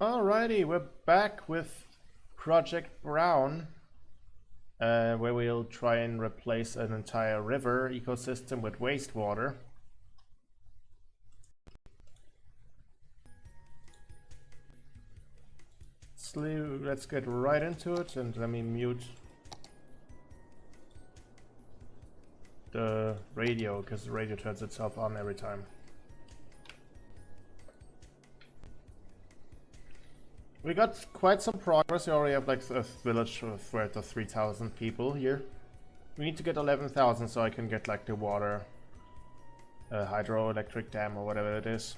Alrighty, we're back with Project Brown, where we'll try and replace an entire river ecosystem with wastewater. Let's get right into it, and let me mute the radio, because the radio turns itself on every time. We got quite some progress. We already have like a village worth of 3,000 people here. We need to get 11,000 so I can get like the water hydroelectric dam or whatever it is.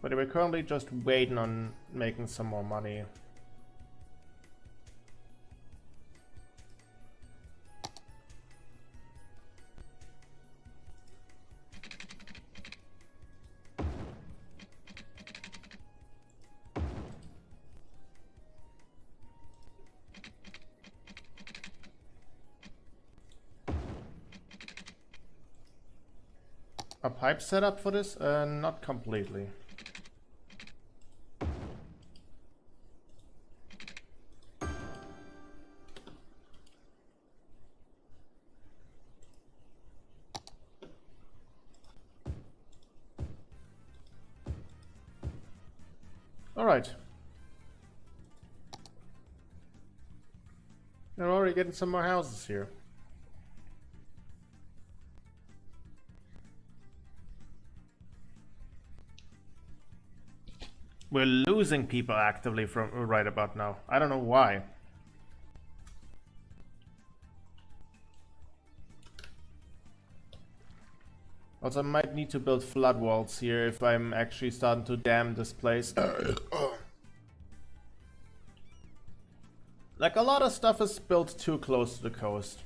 But we're currently just waiting on making some more money. A pipe setup for this? Not completely. Alright. We're already getting some more houses here. We're losing people actively from right about now. I don't know why. Also, I might need to build flood walls here if I'm actually starting to dam this place. Like, a lot of stuff is built too close to the coast.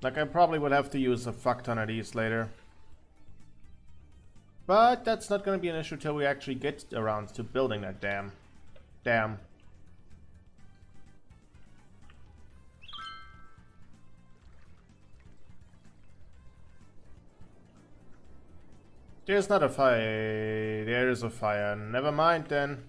Like, I probably would have to use a fuck ton of these later. But that's not going to be an issue till we actually get around to building that dam. There's not a fire. There is a fire. Never mind then.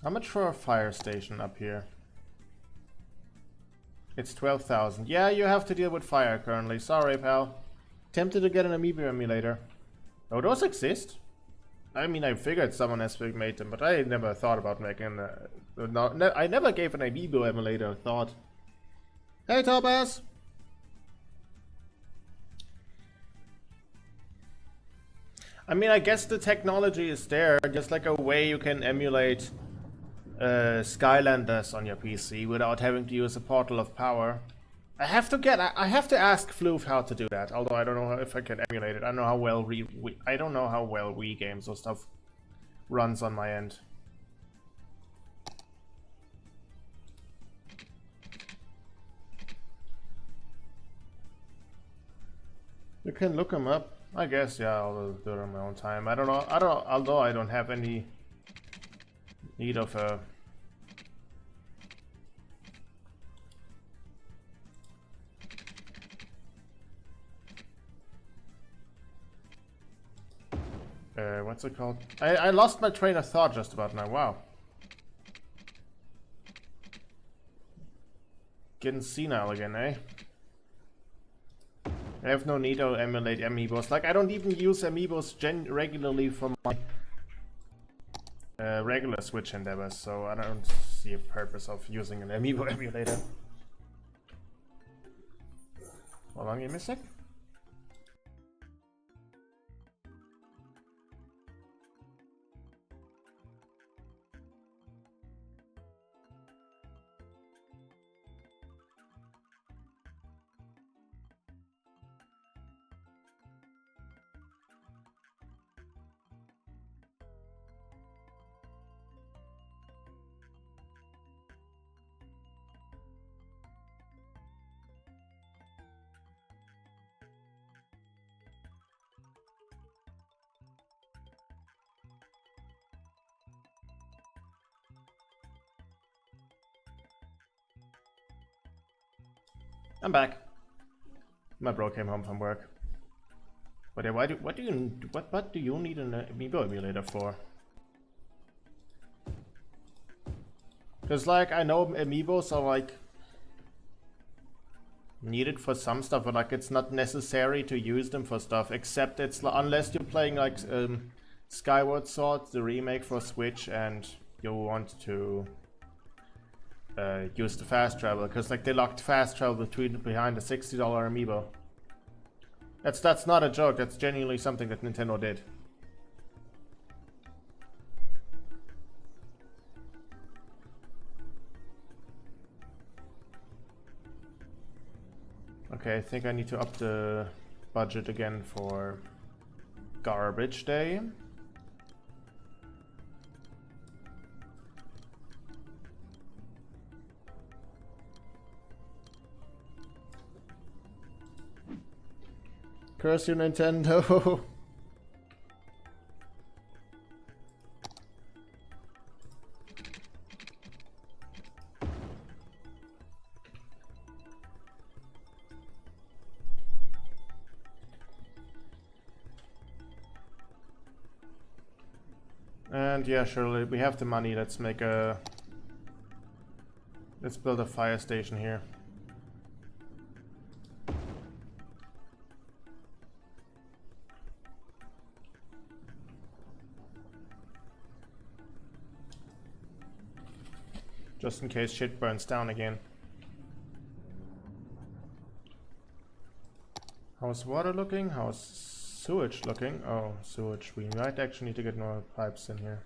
How much for a fire station up here? It's 12,000. Yeah, you have to deal with fire currently. Sorry, pal. Tempted to get an amiibo emulator. Oh, those exist? I mean, I figured someone has made them, but I never thought about making I never gave an amiibo emulator a thought. Hey, Topaz! I mean, I guess the technology is there, just like a way you can emulate Skylanders on your PC without having to use a portal of power. I have to ask Floof how to do that. Although I don't know if I can emulate it. I don't know how well I don't know how well Wii games or stuff runs on my end. You can look them up. I guess, yeah, I'll do it on my own time. I don't know. Although I don't have any need of a what's it called? I lost my train of thought just about now. Wow. Getting senile again, eh? I have no need to emulate amiibos. Like, I don't even use amiibos regularly for my regular Switch endeavors, so I don't see a purpose of using an amiibo emulator. Hold on, give me a sec. I'm back. My bro came home from work. But yeah, what do you need an amiibo emulator for? Because like I know amiibos are like needed for some stuff, but like it's not necessary to use them for stuff, except it's unless you're playing like Skyward Sword, the remake for Switch, and you want to use the fast travel, because like they locked fast travel behind a $60 amiibo. That's not a joke. That's genuinely something that Nintendo did. Okay, I think I need to up the budget again for Garbage Day. Curse you, Nintendo! And yeah, surely we have the money. Let's build a fire station here. Just in case shit burns down again. How's water looking? How's sewage looking? Oh, sewage. We might actually need to get more pipes in here.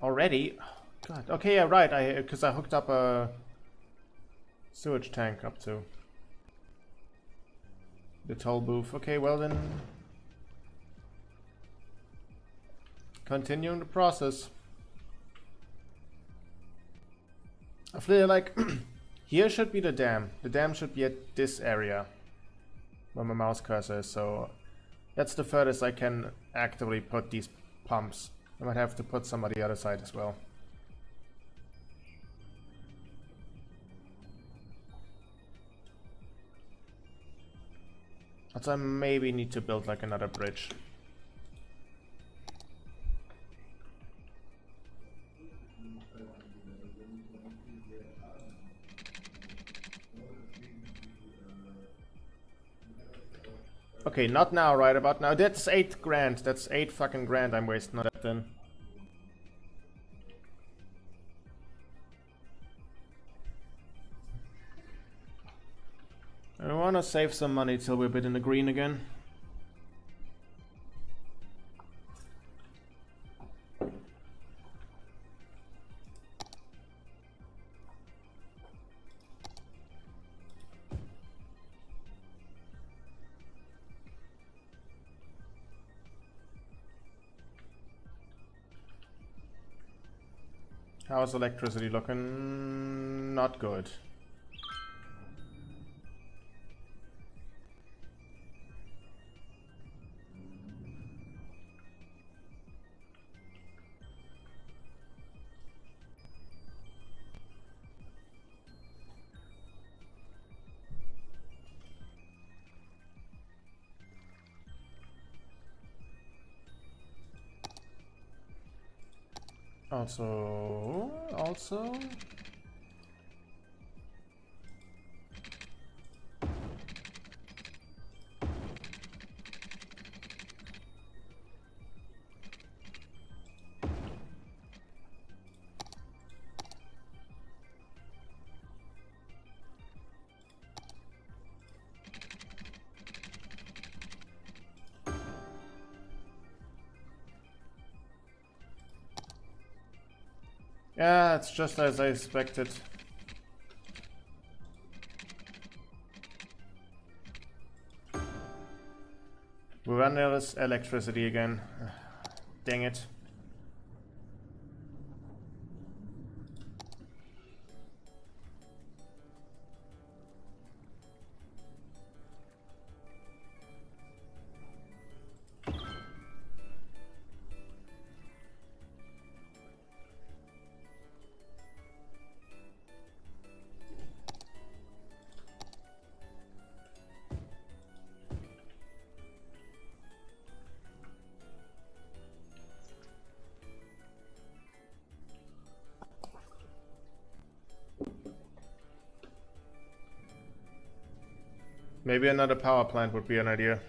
Already? Oh, God. Okay, yeah, right. Because I hooked up a sewage tank up to the toll booth. Okay, well then. Continuing the process. I feel like here should be the dam. The dam should be at this area where my mouse cursor is, so that's the furthest I can actively put these pumps. I might have to put some on the other side as well. Also, I maybe need to build like another bridge. Okay, not now, right about now. That's 8 grand. That's 8 fucking grand I'm wasting on that then. I wanna save some money till we're a bit in the green again. How's electricity looking? Not good. Also. Yeah, it's just as I expected. We run out of electricity again. Dang it. Maybe another power plant would be an idea.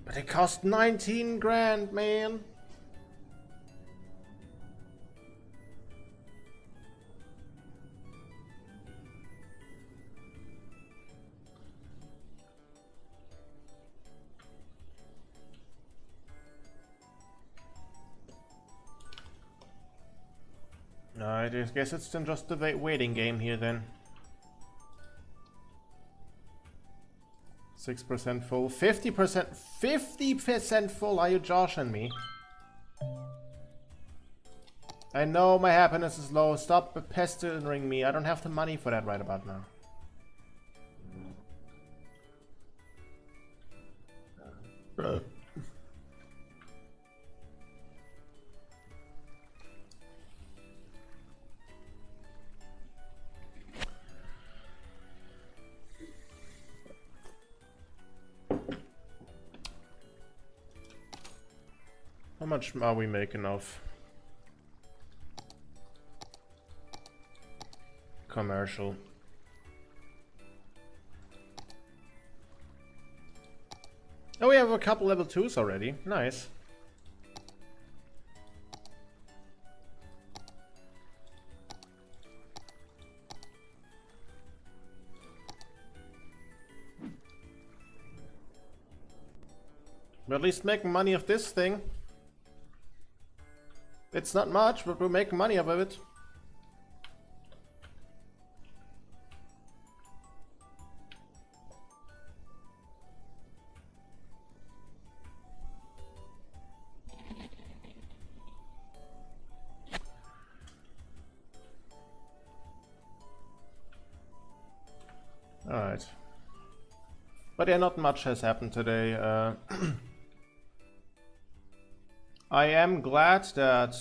But it cost 19 grand, man. I guess it's then just the waiting game here then. 6% full, 50% full. Are you joshing me? I know my happiness is low. Stop pestering me. I don't have the money for that right about now. How much are we making of commercial? Oh, we have a couple level 2s already. Nice. We're at least making money of this thing. It's not much, but we're making money out of it. Alright. But yeah, not much has happened today. I am glad that...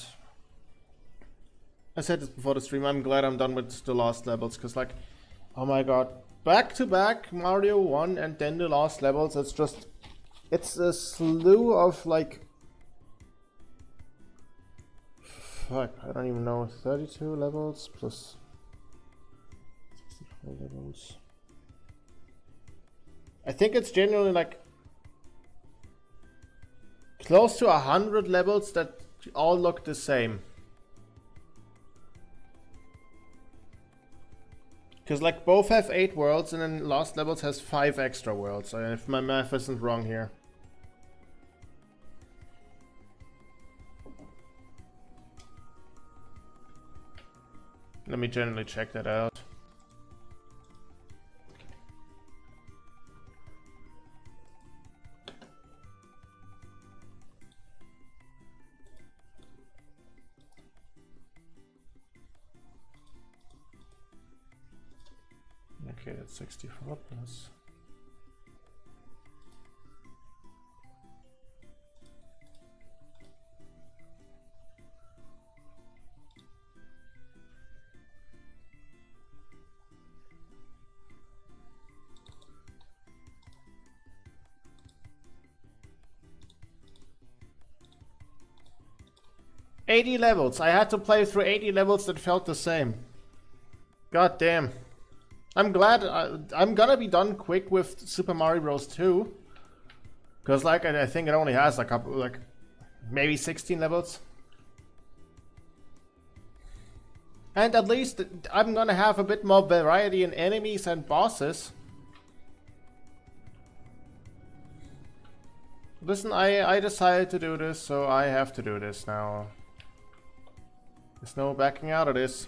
I said this before the stream, I'm glad I'm done with the last levels, because like, oh my god, back to back Mario 1 and then the last levels, it's just... It's a slew of like... Fuck, I don't even know, 32 levels plus... 64 levels... I think it's genuinely like... close to 100 levels that all look the same. Because like both have 8 worlds and then Lost Levels has 5 extra worlds, if my math isn't wrong here. Let me generally check that out. Okay, that's 64 plus. "80 levels. I had to play through 80 levels that felt the same. God damn. I'm glad I'm gonna be done quick with Super Mario Bros. 2. Because like I think it only has a couple, like maybe 16 levels. And at least I'm gonna have a bit more variety in enemies and bosses. Listen, I decided to do this, so I have to do this now. There's no backing out of this.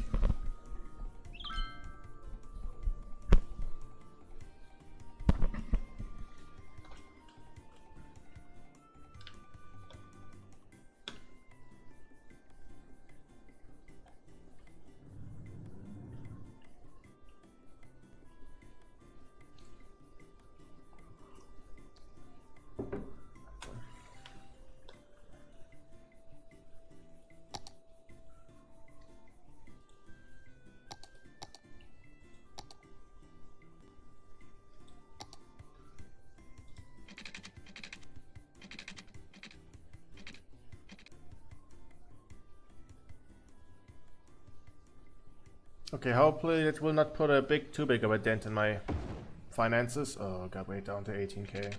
Okay, hopefully it will not put a too big of a dent in my finances. Oh, got way down to 18k.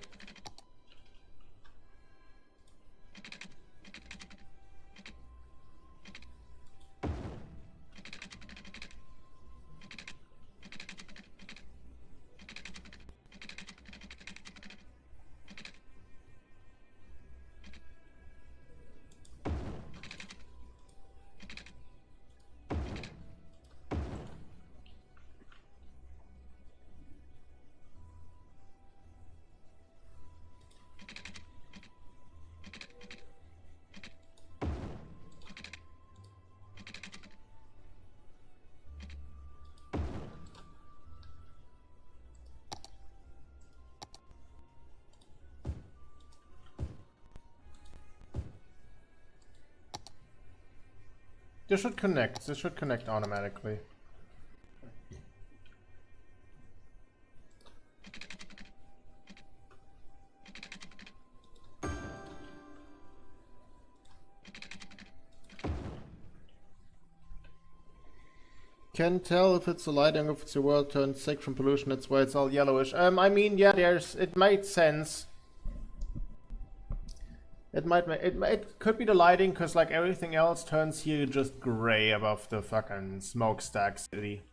This should connect. This should connect automatically. Can't tell if it's the lighting or if it's the world turned sick from pollution. That's why it's all yellowish. I mean, yeah, it made sense. It could be the lighting, because like everything else turns here just gray above the fucking smokestack city.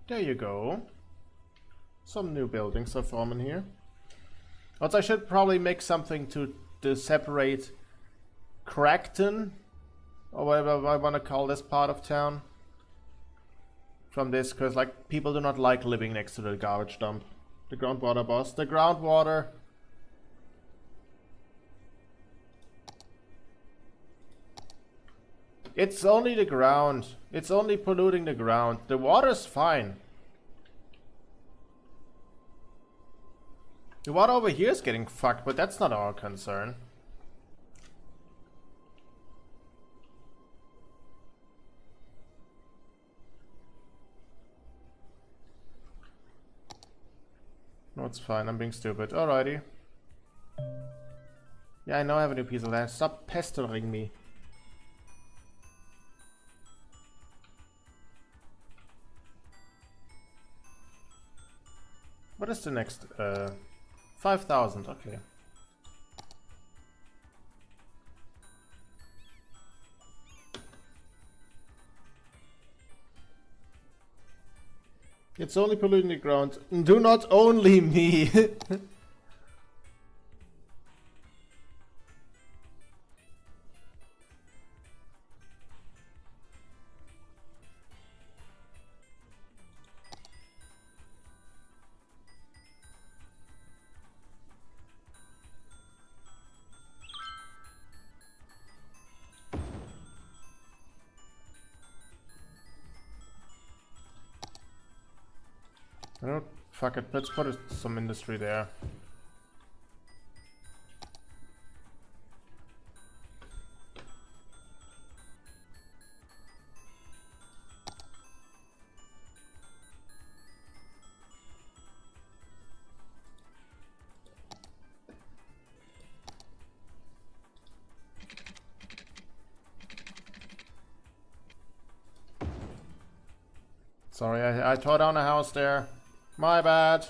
There you go. Some new buildings are forming here. Also, I should probably make something to separate Crackton, or whatever I want to call this part of town, from this, because like people do not like living next to the garbage dump. The groundwater boss. The groundwater. It's only the ground. It's only polluting the ground. The water's fine. The water over here is getting fucked, but that's not our concern. No, it's fine. I'm being stupid. Alrighty. Yeah, I know I have a new piece of land. Stop pestering me. What is the next? 5,000, okay. It's only polluting the ground. Do not only me! Oh, fuck it, let's put some industry there. Sorry, I tore down a house there. My bad.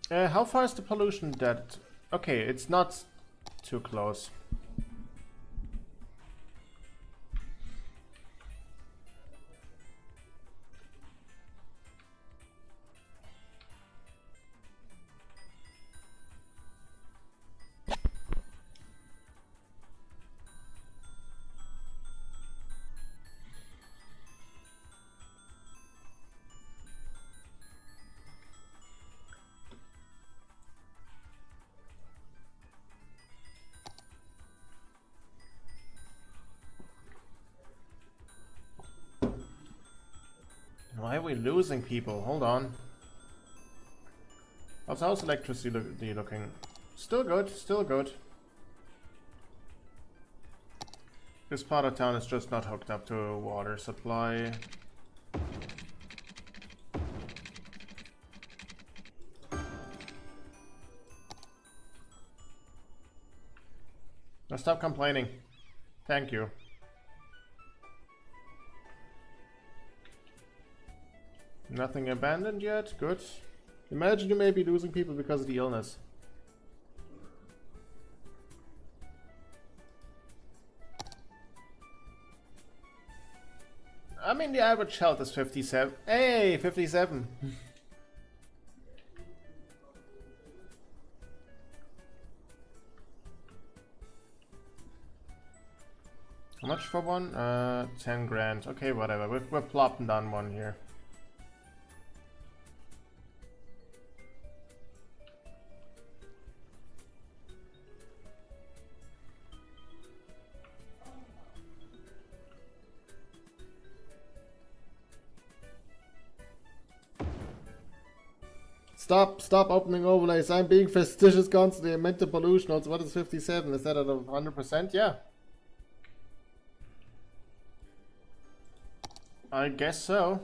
How far is the pollution dead? Okay, it's not too close. we losing people? Hold on. Also, how's electricity looking? Still good, still good. This part of town is just not hooked up to a water supply. Now stop complaining. Thank you. Nothing abandoned yet? Good. Imagine you may be losing people because of the illness. I mean, the average health is 57. Hey, 57! How much for one? 10 grand. Okay, whatever. We're plopping down one here. Stop opening overlays. I'm being fastidious constantly. I meant the pollution notes. What is 57? Is that at 100%? Yeah. I guess so.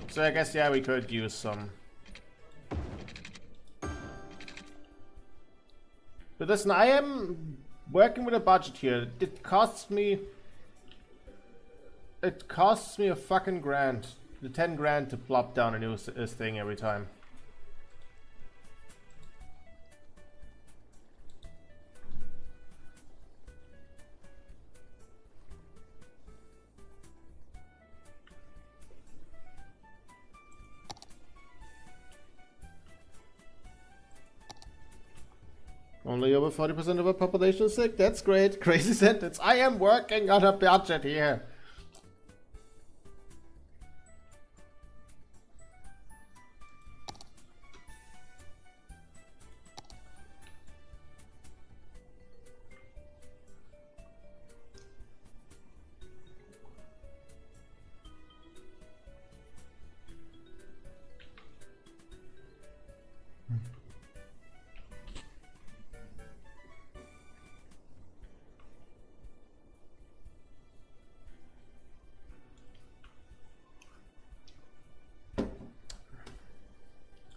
So I guess, yeah, we could use some. But listen, I am working with a budget here. It costs me a fucking grand. The 10 grand to plop down a new thing every time. Only over 40% of our population is sick. That's great. Crazy sentence. I am working on a budget here.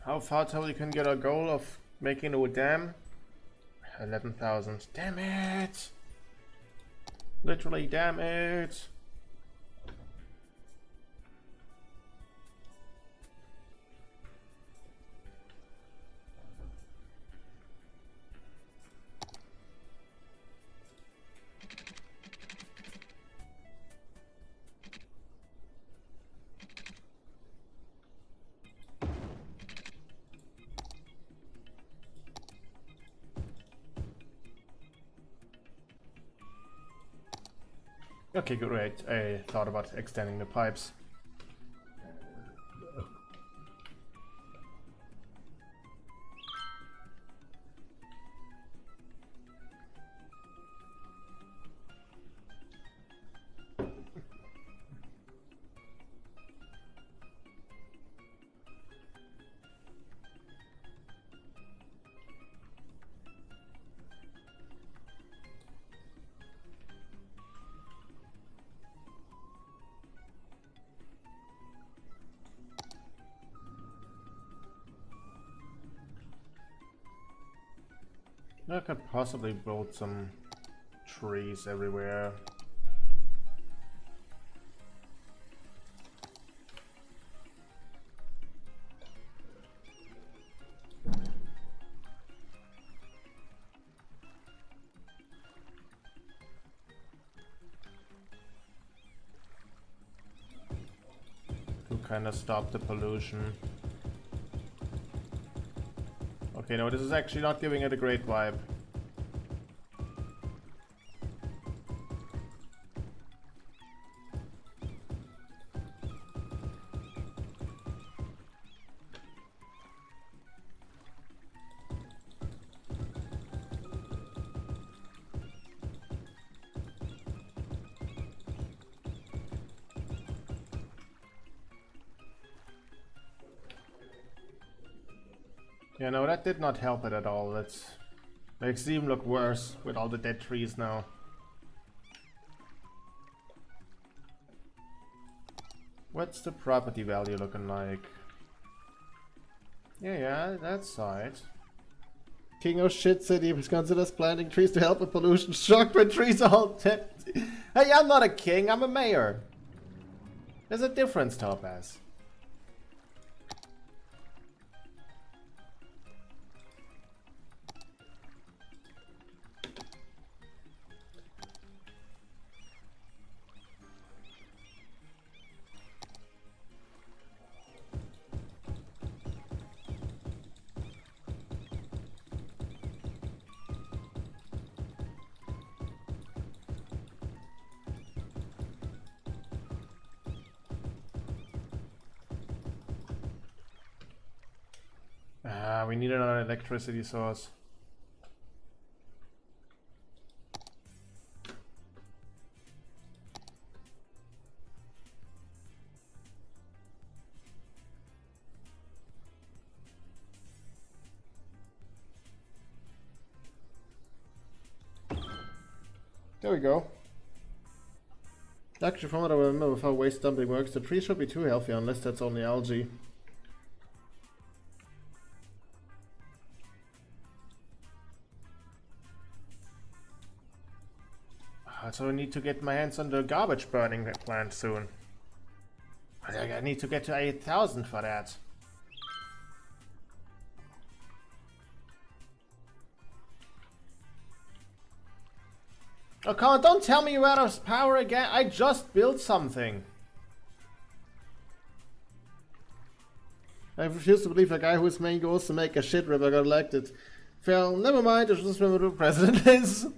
How far till we can get our goal of making a dam? 11,000. Damn it! Literally, damn it! Okay, great. I thought about extending the pipes. I could possibly build some trees everywhere. To kind of stop the pollution. Okay, no, this is actually not giving it a great vibe. Yeah, no, that did not help it at all. It makes it even look worse with all the dead trees now. What's the property value looking like? Yeah, that's right. King of Shit City considers planting trees to help with pollution. Shocked when trees are all dead. Hey, I'm not a king, I'm a mayor. There's a difference, Topaz. We need another electricity source. There we go. Actually, from what I remember with how waste dumping works, the tree should be too healthy unless that's only algae. So I need to get my hands on the garbage burning plant soon. I need to get to 8,000 for that. Oh, come on, don't tell me you're out of power again. I just built something. I refuse to believe a guy whose main goal is to make a shit river got elected. Well, never mind, I just remember who the president is.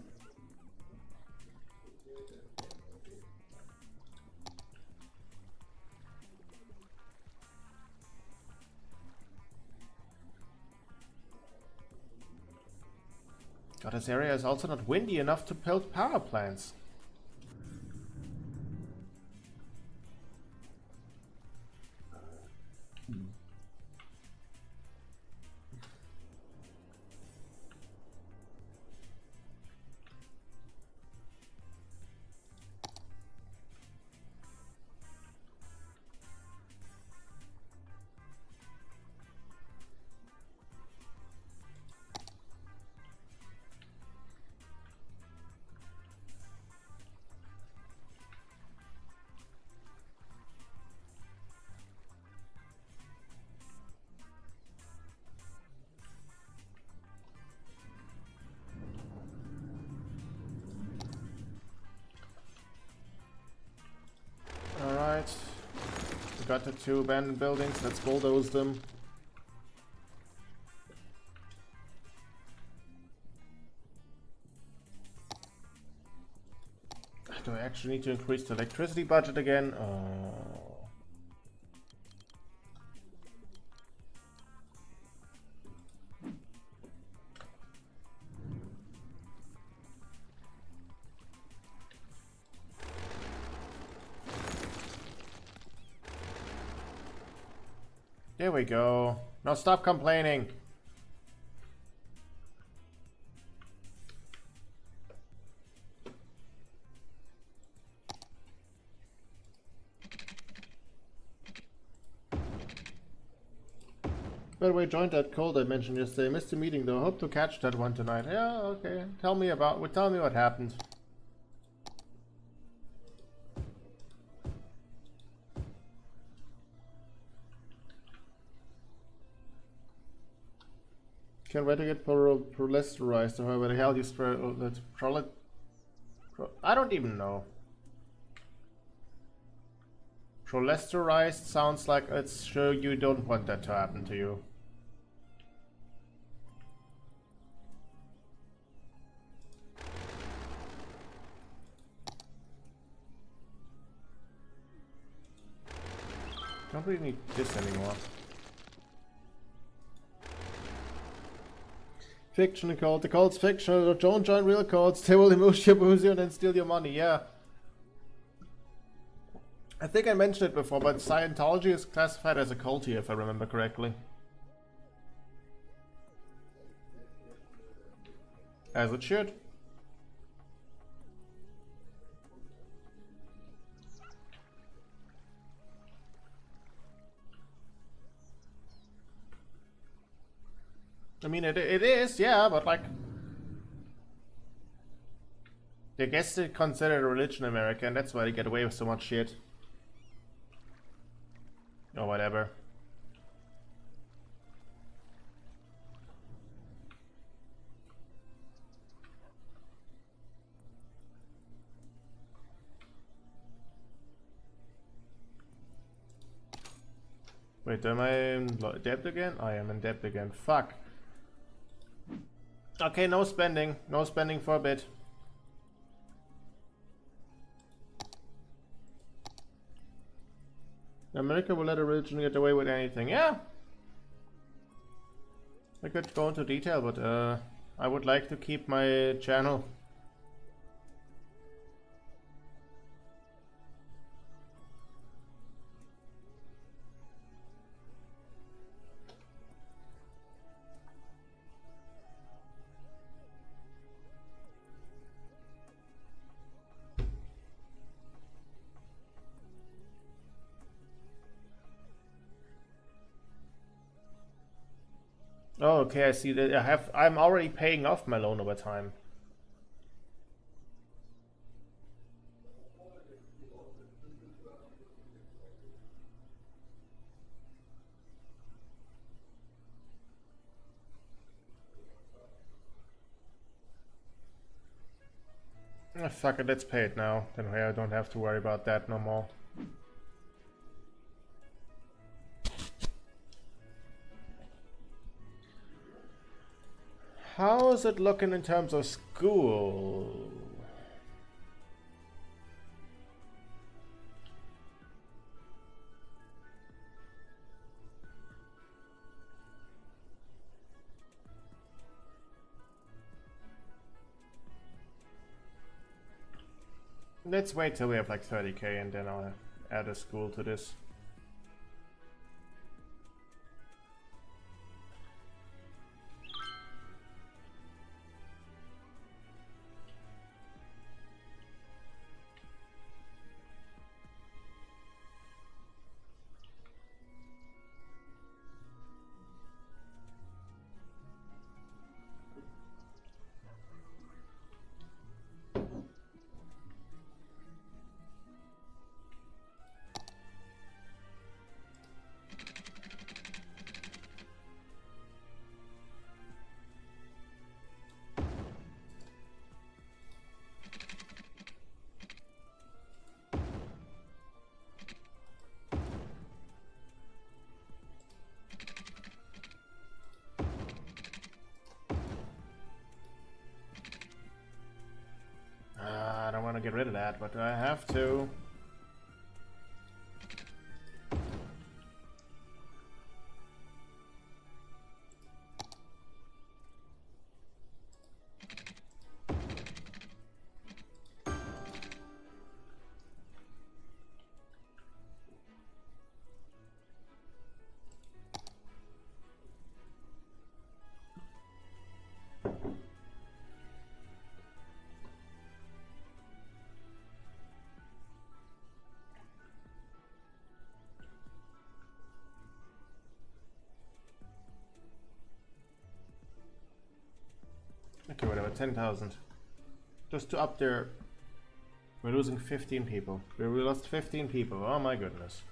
God, this area is also not windy enough to build power plants. Alright. We got the 2 abandoned buildings, let's bulldoze them. Do I actually need to increase the electricity budget again? Oh. There we go. Now stop complaining. By the way, joined that call I mentioned yesterday. Missed the meeting though. Hope to catch that one tonight. Yeah, okay. Tell me what happened. Can't wait to get prolesterized or however the hell you spread that I don't even know. Prolesterized sounds like it's sure you don't want that to happen to you. Don't really need this anymore. Fictional code. The code's fictional. Don't join real codes. They will amuse you and then steal your money. Yeah. I think I mentioned it before, but Scientology is classified as a cult here, if I remember correctly. As it should. I mean, it is, yeah, but like... I guess they consider it a religion in America, and that's why they get away with so much shit. Or whatever. Wait, am I in debt again? I am in debt again. Fuck. Okay, no spending. No spending for a bit. America will let a religion get away with anything. Yeah. I could go into detail, but I would like to keep my channel. Oh, okay, I see that I'm already paying off my loan over time. Oh, fuck it, let's pay it now. Then I don't have to worry about that no more. How is it looking in terms of school? Let's wait till we have like 30k and then I'll add a school to this. I don't want to get rid of that, but I have to. Okay, whatever, 10,000. Just to up there. We're losing 15 people. We lost 15 people, oh my goodness.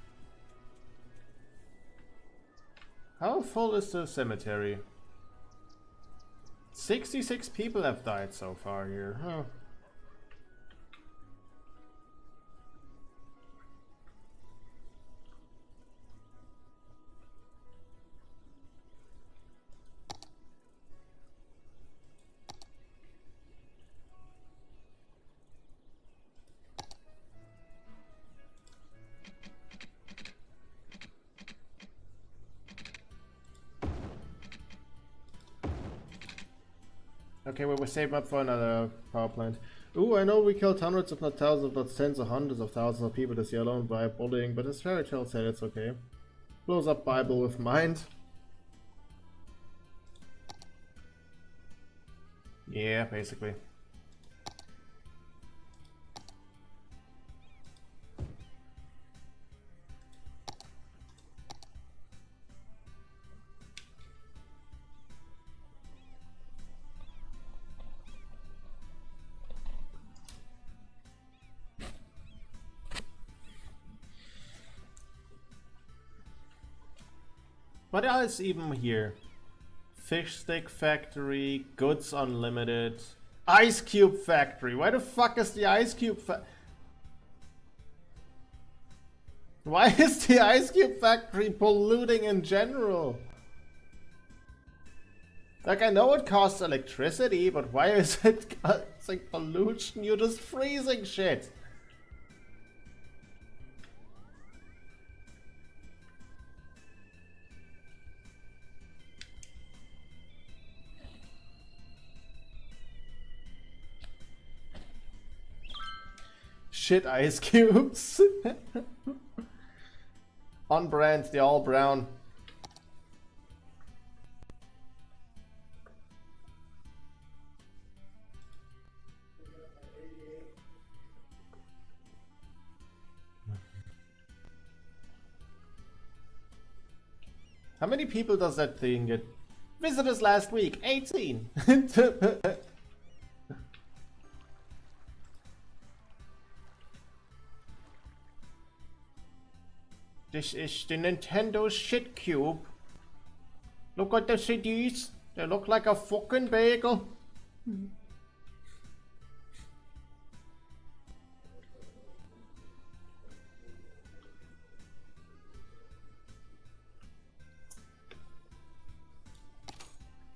How full is the cemetery? 66 people have died so far here, huh? Okay, well, we're saving up for another power plant. Ooh, I know we killed hundreds, if not thousands, not tens or hundreds of thousands of people this year alone by bullying, but as fairy tale said, it's okay. Blows up Bible with mind. Yeah, basically. What else even here? Fish stick factory, goods unlimited, ice cube factory. Why the fuck is the ice cube Why is the ice cube factory polluting in general? Like, I know it costs electricity, but why is it causing pollution? You're just freezing shit. Shit ice cubes. On brand, they're all brown. How many people does that thing get? Visitors last week, 18. This is the Nintendo shit cube. Look at the CDs. They look like a fucking bagel.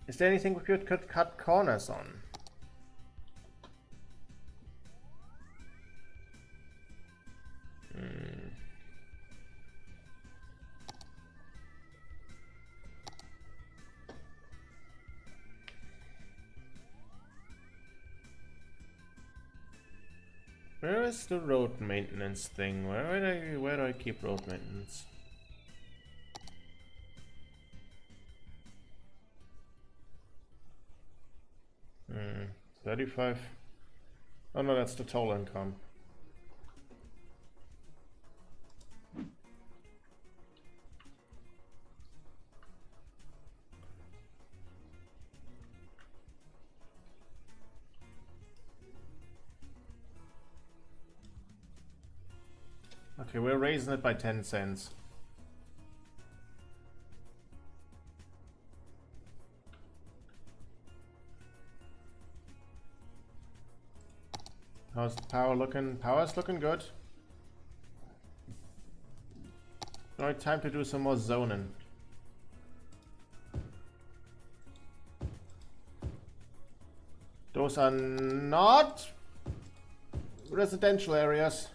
Is there anything we could cut corners on? Where is the road maintenance thing? Where do I keep road maintenance? Hmm, 35. Oh no, that's the total income. Okay, we're raising it by 10 cents. How's the power looking? Power's looking good. Alright, time to do some more zoning. Those are not residential areas.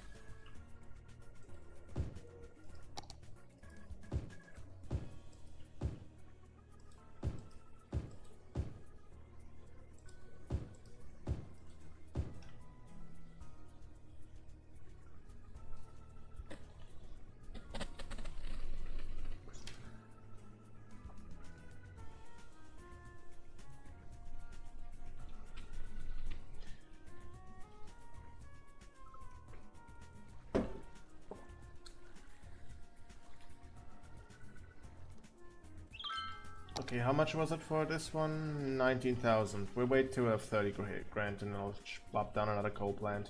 Okay, how much was it for this one? 19,000. We'll wait to have 30 grand and I'll pop down another coal plant.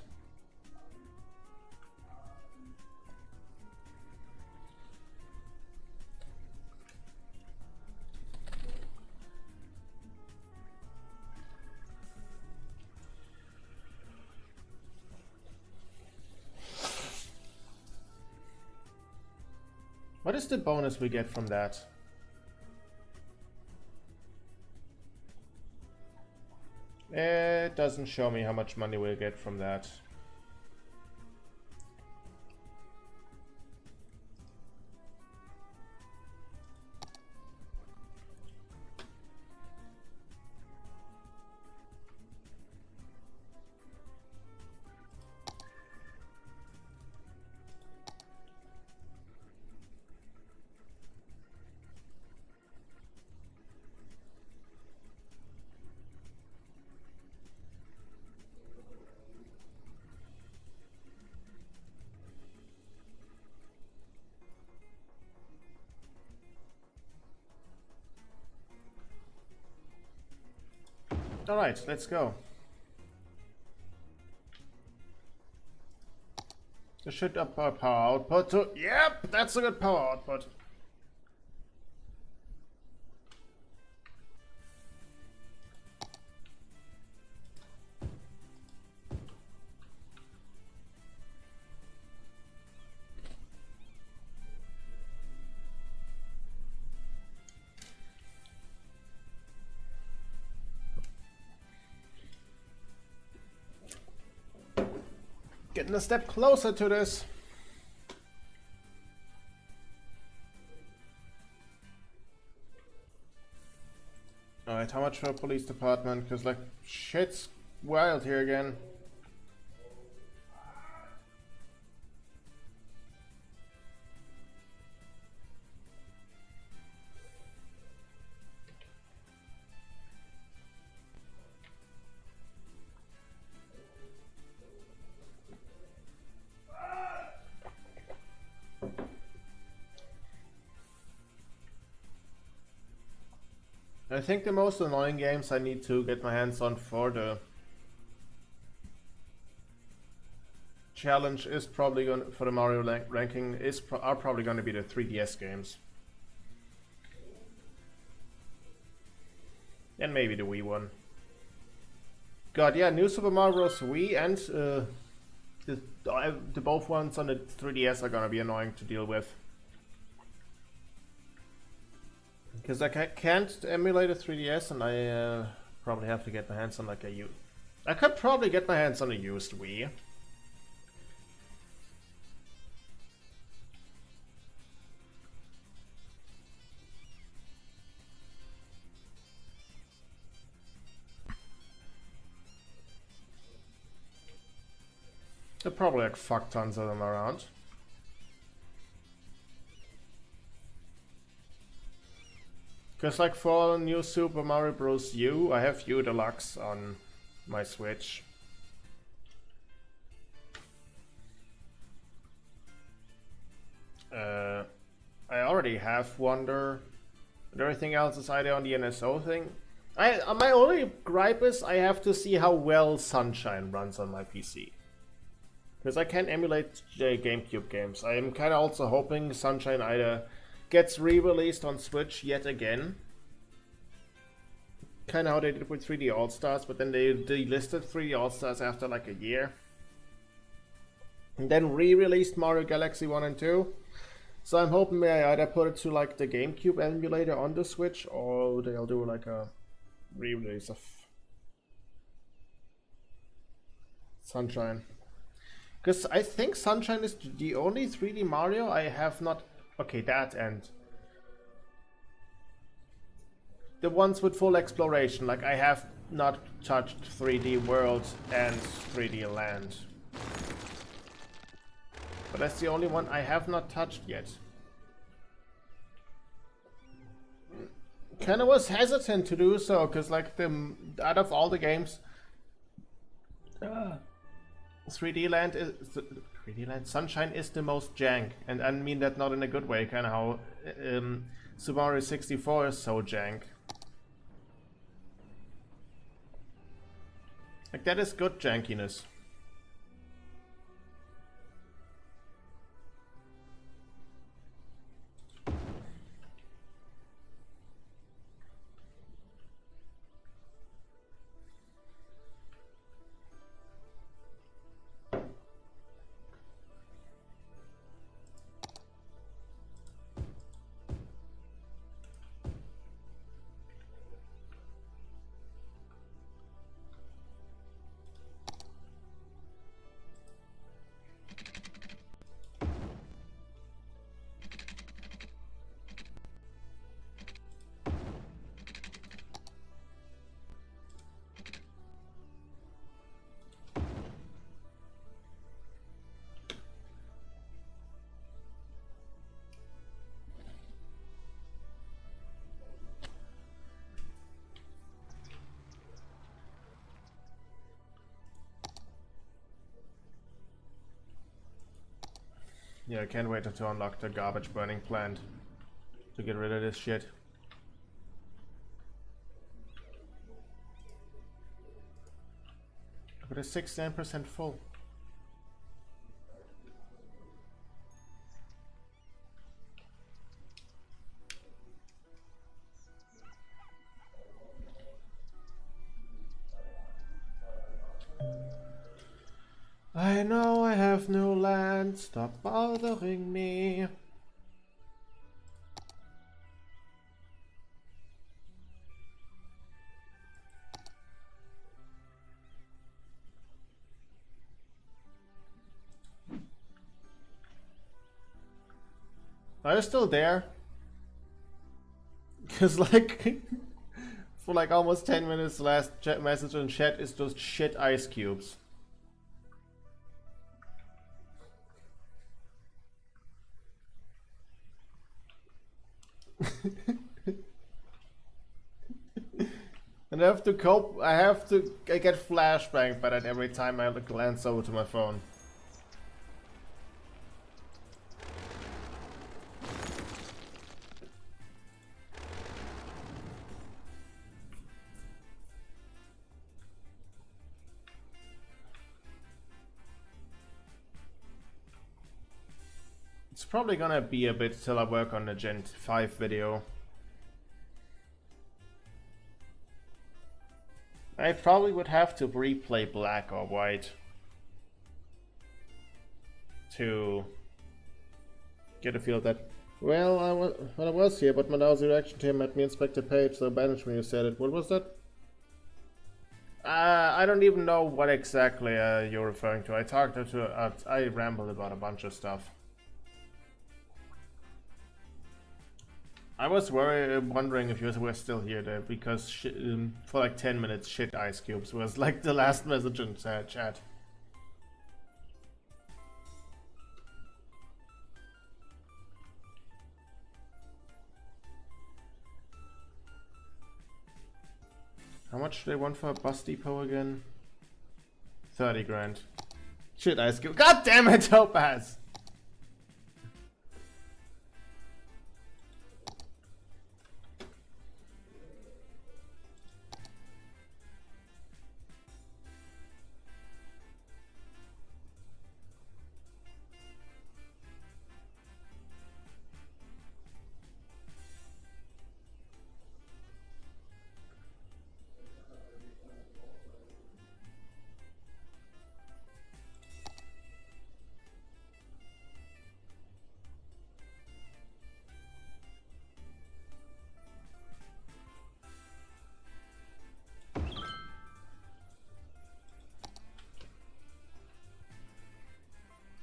What is the bonus we get from that? It doesn't show me how much money we'll get from that. Alright, let's go. This should up our power output to... Yep, that's a good power output. Getting a step closer to this. Alright, how much for a police department? Because, like, shit's wild here again. I think the most annoying games I need to get my hands on for the challenge is probably going for the Mario ranking are probably going to be the 3DS games, and maybe the Wii one. God, yeah, New Super Mario Bros. Wii and the both ones on the 3DS are gonna be annoying to deal with. Because I can't emulate a 3DS, and I probably have to get my hands on like a used. I could probably get my hands on a used Wii. There are probably like fuck tons of them around. Because like for New Super Mario Bros. U, I have U Deluxe on my Switch. I already have Wonder, but everything else is either on the NSO thing. My only gripe is I have to see how well Sunshine runs on my PC. Because I can't emulate GameCube games. I am kind of also hoping Sunshine either gets re-released on Switch yet again. Kind of how they did with 3D All-Stars, but then they delisted 3D All-Stars after like a year. And then re-released Mario Galaxy 1 and 2. So I'm hoping they either put it to like the GameCube emulator on the Switch, or they'll do like a re-release of Sunshine. Because I think Sunshine is the only 3D Mario I have not... Okay, that and... the ones with full exploration, like I have not touched 3D World and 3D Land. But that's the only one I have not touched yet. Kinda was hesitant to do so, because like out of all the games... 3D Land is 3D Land Sunshine is the most jank, and I mean that not in a good way. Kind of how Super Mario 64 is so jank. Like that is good jankiness. Yeah, I can't wait to unlock the garbage burning plant to get rid of this shit. But it's 69% full. I know I have no land, stop bothering me. Are you still there? Cause like, for like almost 10 minutes the last chat message in chat is just shit ice cubes. And I have to cope, I get flashbang by that every time I glance over to my phone. It's probably gonna be a bit till I work on the Gen 5 video. I probably would have to replay Black or White to get a feel of that. Well, I was here, but my now's reaction to him at me Inspector Page, so banished me, you said it. What was that? I don't even know what exactly you're referring to. I rambled about a bunch of stuff. I was wondering if you were still here there, because for like 10 minutes shit ice cubes was like the last message in chat. How much do they want for a bus depot again? 30 grand. Shit ice cube. God damn it, Topaz!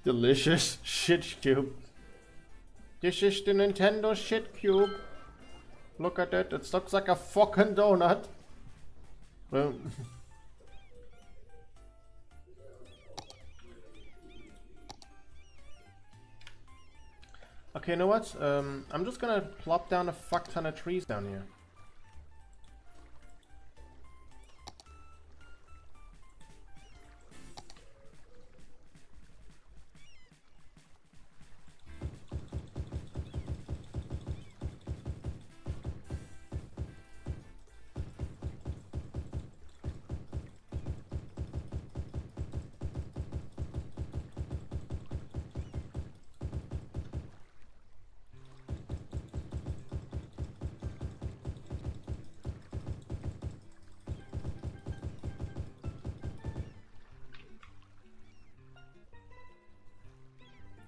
Delicious shit cube. This is the Nintendo shit cube. Look at it, it looks like a fucking donut. Well, okay, you know what? I'm just gonna plop down a fuck ton of trees down here.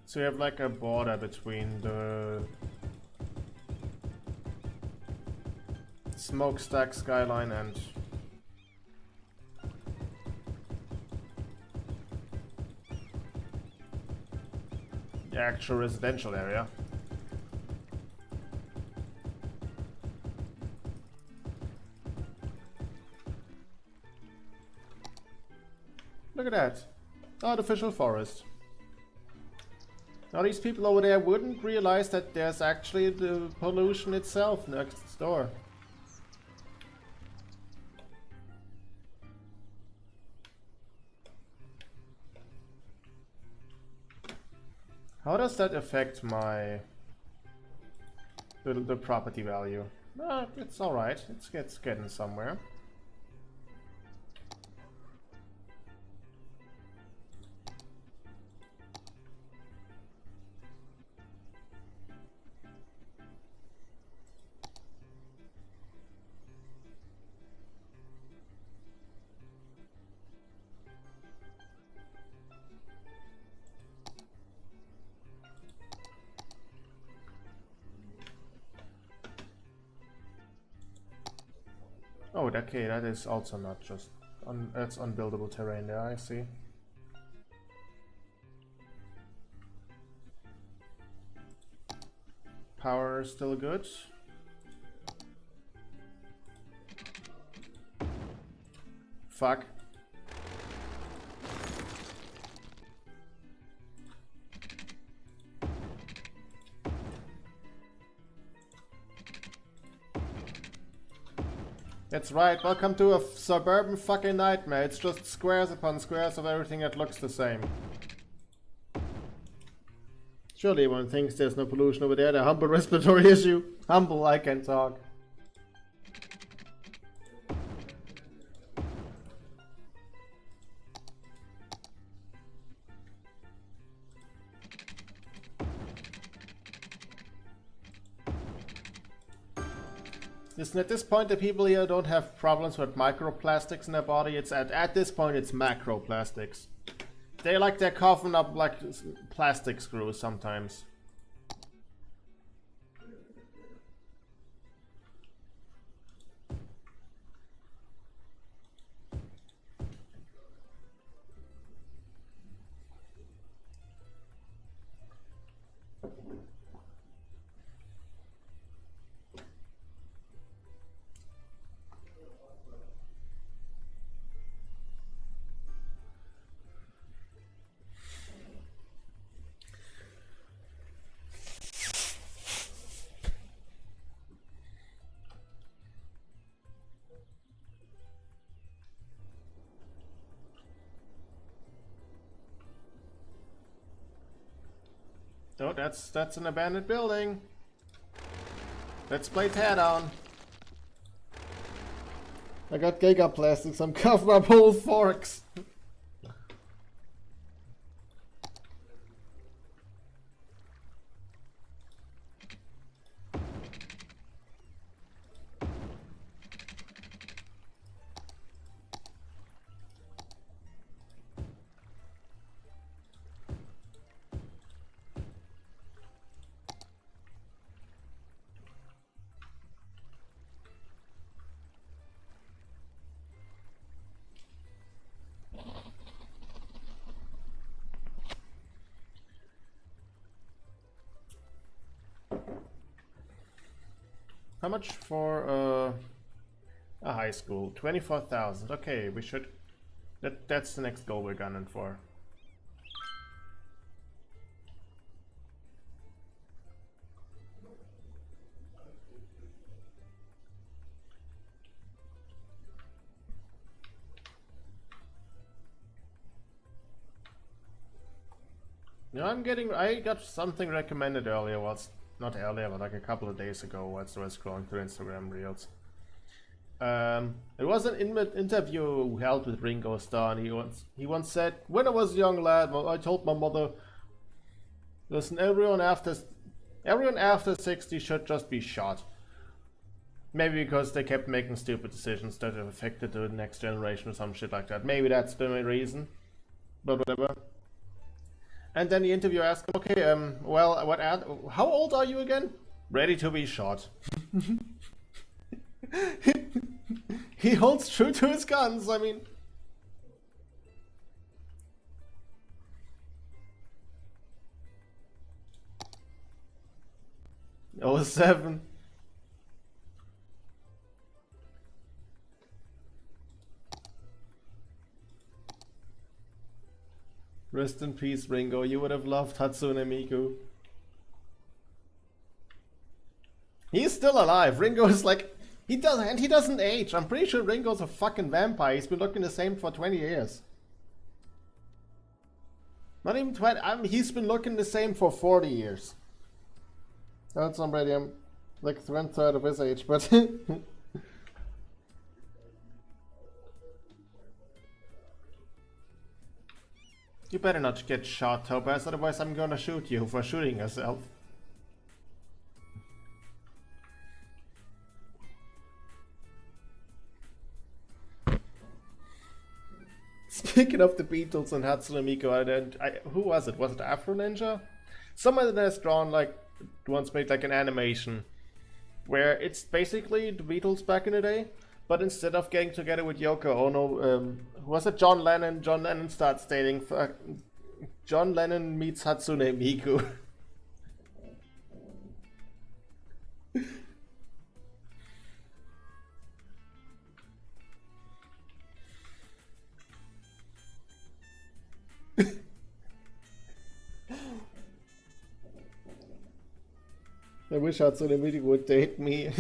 So you have like a border between the smokestack skyline and the actual residential area. Look at that. Artificial forest. Now these people over there wouldn't realize that there's actually the pollution itself next door. How does that affect my the property value? It's alright, it's getting somewhere. Oh, okay, that is also not just... that's unbuildable terrain there, I see. Power is still good. Fuck. That's right, welcome to a suburban fucking nightmare. It's just squares upon squares of everything that looks the same. Surely everyone thinks there's no pollution over there. The humble respiratory issue. Humble, I can talk. Listen, at this point the people here don't have problems with microplastics in their body. It's at this point it's macroplastics. They're coughing up like plastic screws sometimes. Oh, that's an abandoned building. Let's play teardown. I got gigaplastics. I'm covering up whole forks. How much for a high school? 24,000. Okay, we should... That's the next goal we're gunning for. No, I got something recommended earlier. Not earlier, but like a couple of days ago, whilst I was scrolling through Instagram Reels. It was an interview held with Ringo Starr, and he once said, "When I was a young lad, I told my mother, listen, everyone after 60 should just be shot. Maybe because they kept making stupid decisions that have affected the next generation or some shit like that. Maybe that's the main reason, but whatever." And then the interviewer asked him, okay, well, how old are you again? Ready to be shot. He holds true to his guns, I mean. Oh, 07. Rest in peace, Ringo. You would have loved Hatsune Miku. He's still alive. Ringo is like... He doesn't age. I'm pretty sure Ringo's a fucking vampire. He's been looking the same for 20 years. Not even 20... he's been looking the same for 40 years. That's somebody I'm like 1/3 of his age, but... You better not get shot, Topaz, otherwise I'm gonna shoot you for shooting yourself. Speaking of the Beatles and Hatsune Miku, who was it? Was it Afro Ninja? Someone that has drawn like, once made like an animation where it's basically the Beatles back in the day, But instead of getting together with Yoko Ono, who was it? John Lennon. John Lennon starts dating. John Lennon meets Hatsune Miku. I wish Hatsune Miku would date me.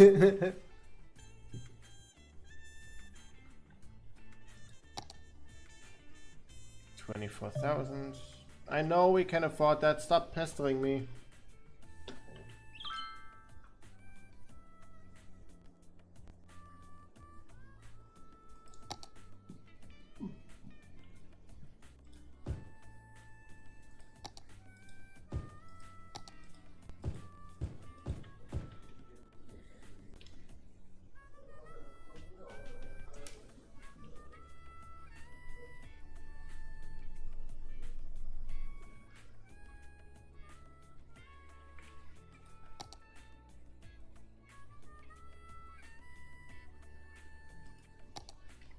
24,000. I know we can afford that. Stop pestering me.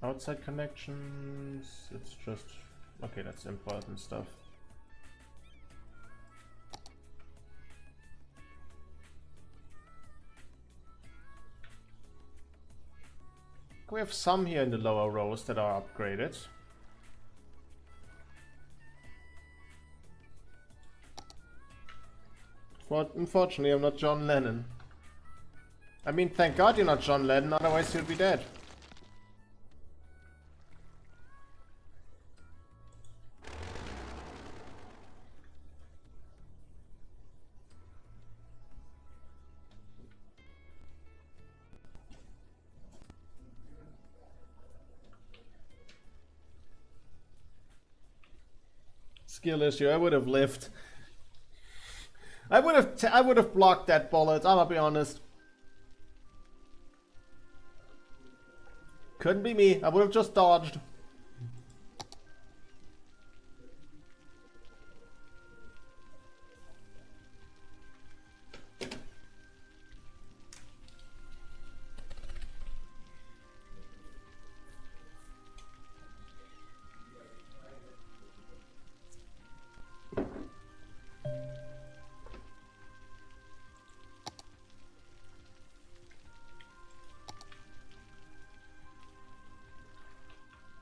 Outside connections, it's just... okay, that's important stuff. We have some here in the lower rows that are upgraded. But unfortunately, I'm not John Lennon. I mean, thank God you're not John Lennon, otherwise you'd be dead. Skill issue. I would have lived. I would have blocked that bullet. I'll be honest. Couldn't be me. I would have just dodged.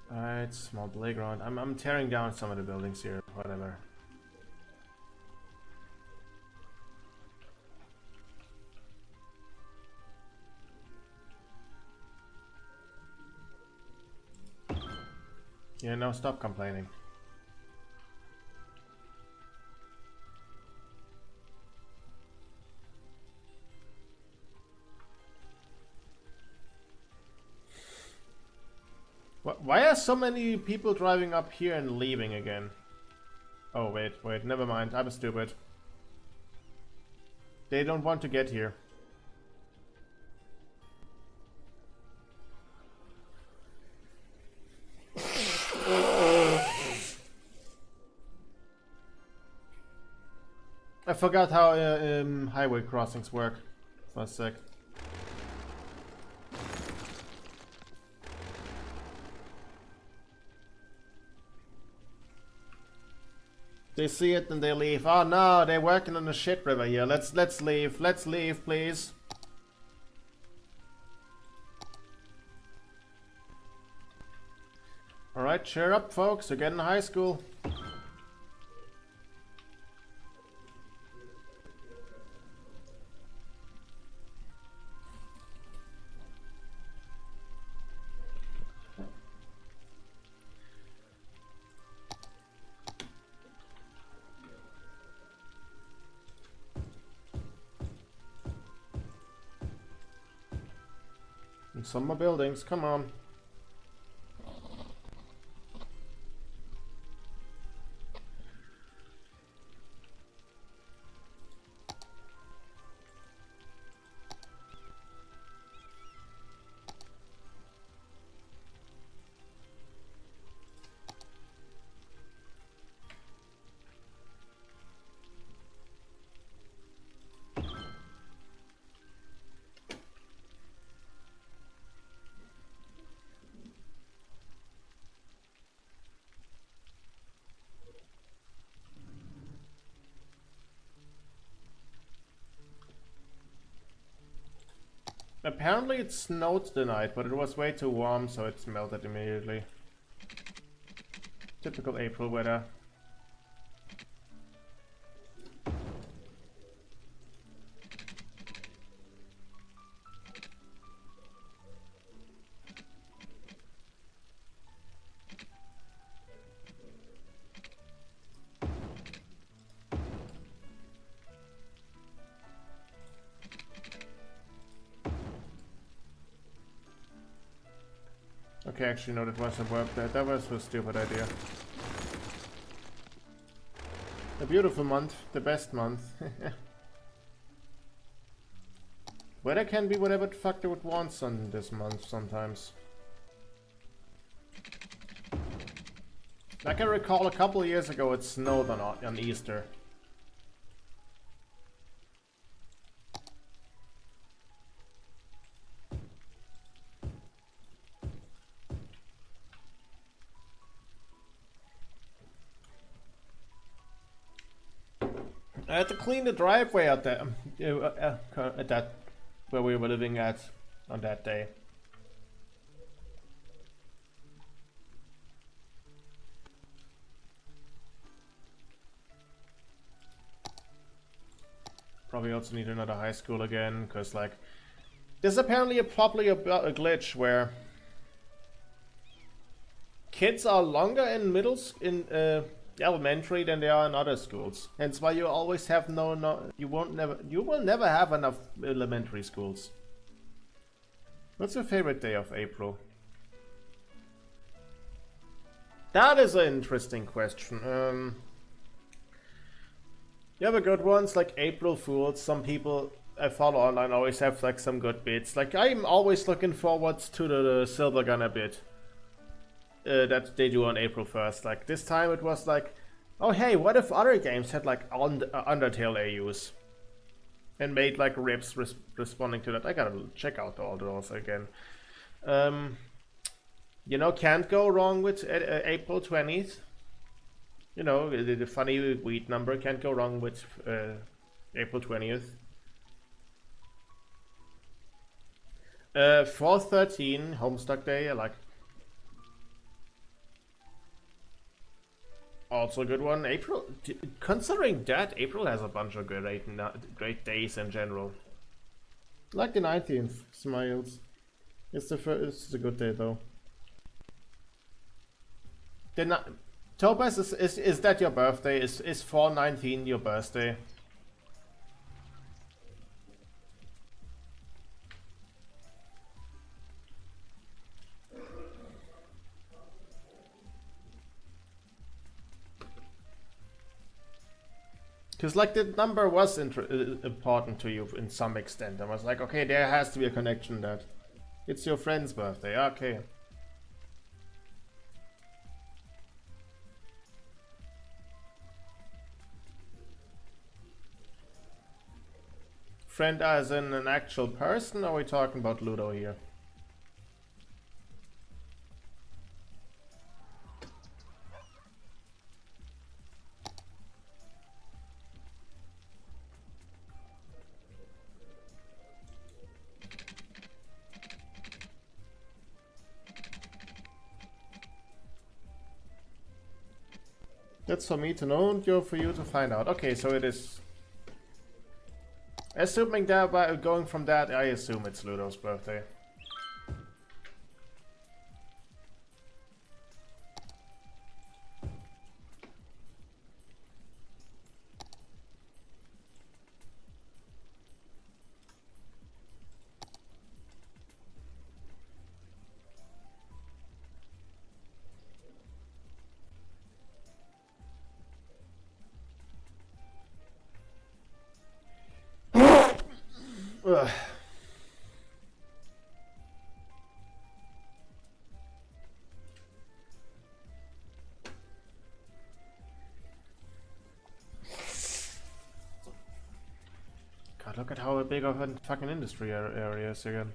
Alright, small playground. I'm tearing down some of the buildings here, whatever. Yeah, no, stop complaining. Why are so many people driving up here and leaving again? Oh, wait, never mind. I'm stupid. They don't want to get here. I forgot how highway crossings work for a sec. They see it and they leave. Oh no, they're working on the shit river here. Let's leave. Let's leave, please. Alright, cheer up folks, you're getting high school. And some more buildings, come on. Apparently it snowed tonight, but it was way too warm, so it melted immediately. Typical April weather. Okay, actually no, that wasn't work. That was a stupid idea. A beautiful month, the best month. Weather can be whatever the fuck they would want on this month sometimes. Like I recall a couple of years ago it snowed on Easter. I had to clean the driveway out there at that where we were living at on that day. Probably also need another high school again, because like there's apparently probably a glitch where kids are longer in elementary than they are in other schools. Hence why you always have you will never have enough elementary schools. What's your favorite day of April? That is an interesting question. You have a good ones like April Fools. Some people I follow online always have like some good bits. Like I'm always looking forward to the Silver Gunner bit that they do on April 1st. Like this time it was like, oh hey, what if other games had like Undertale AUs and made like rips responding to that? I gotta check out all those again. You know, can't go wrong with April 20th. You know, the funny weed number can't go wrong with April 20th. 4/13, Homestuck Day, I like. Also a good one. April, considering that, April has a bunch of great days in general. Like the 19th, Smiles. It's a good day though. Topaz, is that your birthday? Is 4/19 your birthday? Because like the number was important to you in some extent. I was like, okay, there has to be a connection that it's your friend's birthday. Okay. Friend as in an actual person, or are we talking about Ludo here? That's for me to know and for you to find out. Okay, so it is. Assuming that by going from that, I assume it's Ludo's birthday. Ugh. God, look at how big of a fucking industry area is again.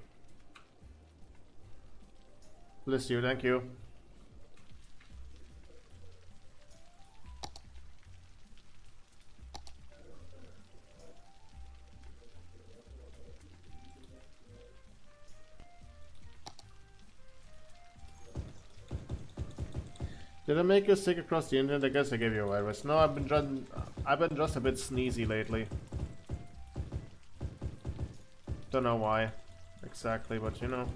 Bless you, thank you. Did I make you sick across the internet? I guess I gave you a virus. No, I've been just a bit sneezy lately. Don't know why exactly, but you know.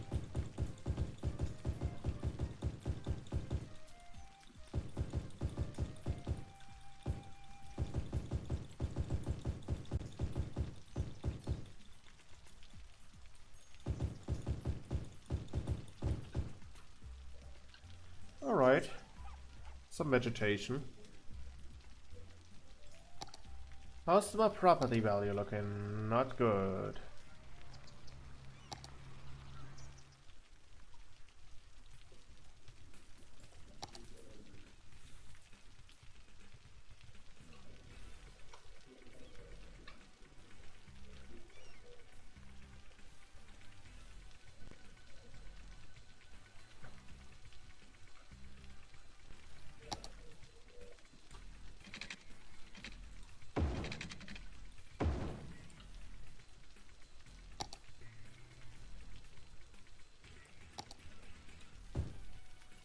Alright. Some vegetation. How's my property value looking? Not good.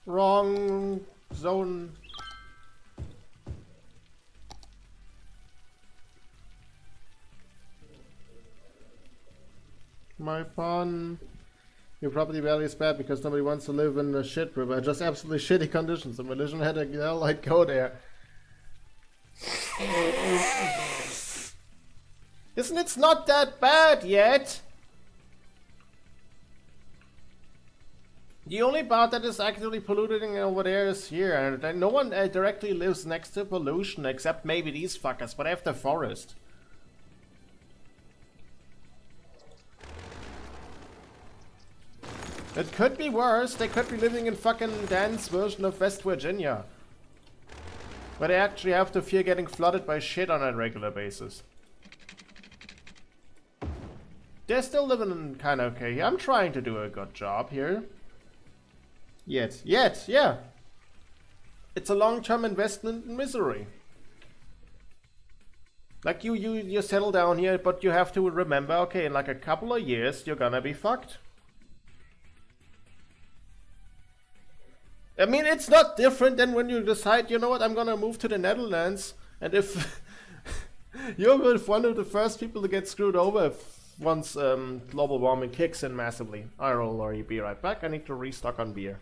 Wrong zone. My pun. Your property value is bad because nobody wants to live in a shit river. Just absolutely shitty conditions. If religion had a hell, I'd go there. Isn't it not that bad yet? The only part that is actively polluting over there is here, and no one directly lives next to pollution except maybe these fuckers, but I have the forest. It could be worse. They could be living in fucking Dan's version of West Virginia, where they actually have to fear getting flooded by shit on a regular basis. They're still living kind of okay. I'm trying to do a good job here. Yet, yeah. It's a long-term investment in misery. Like you settle down here, but you have to remember, okay, in like a couple of years, you're gonna be fucked. I mean, it's not different than when you decide, you know what, I'm gonna move to the Netherlands, and if you're one of the first people to get screwed over once global warming kicks in massively. I will already be right back. I need to restock on beer.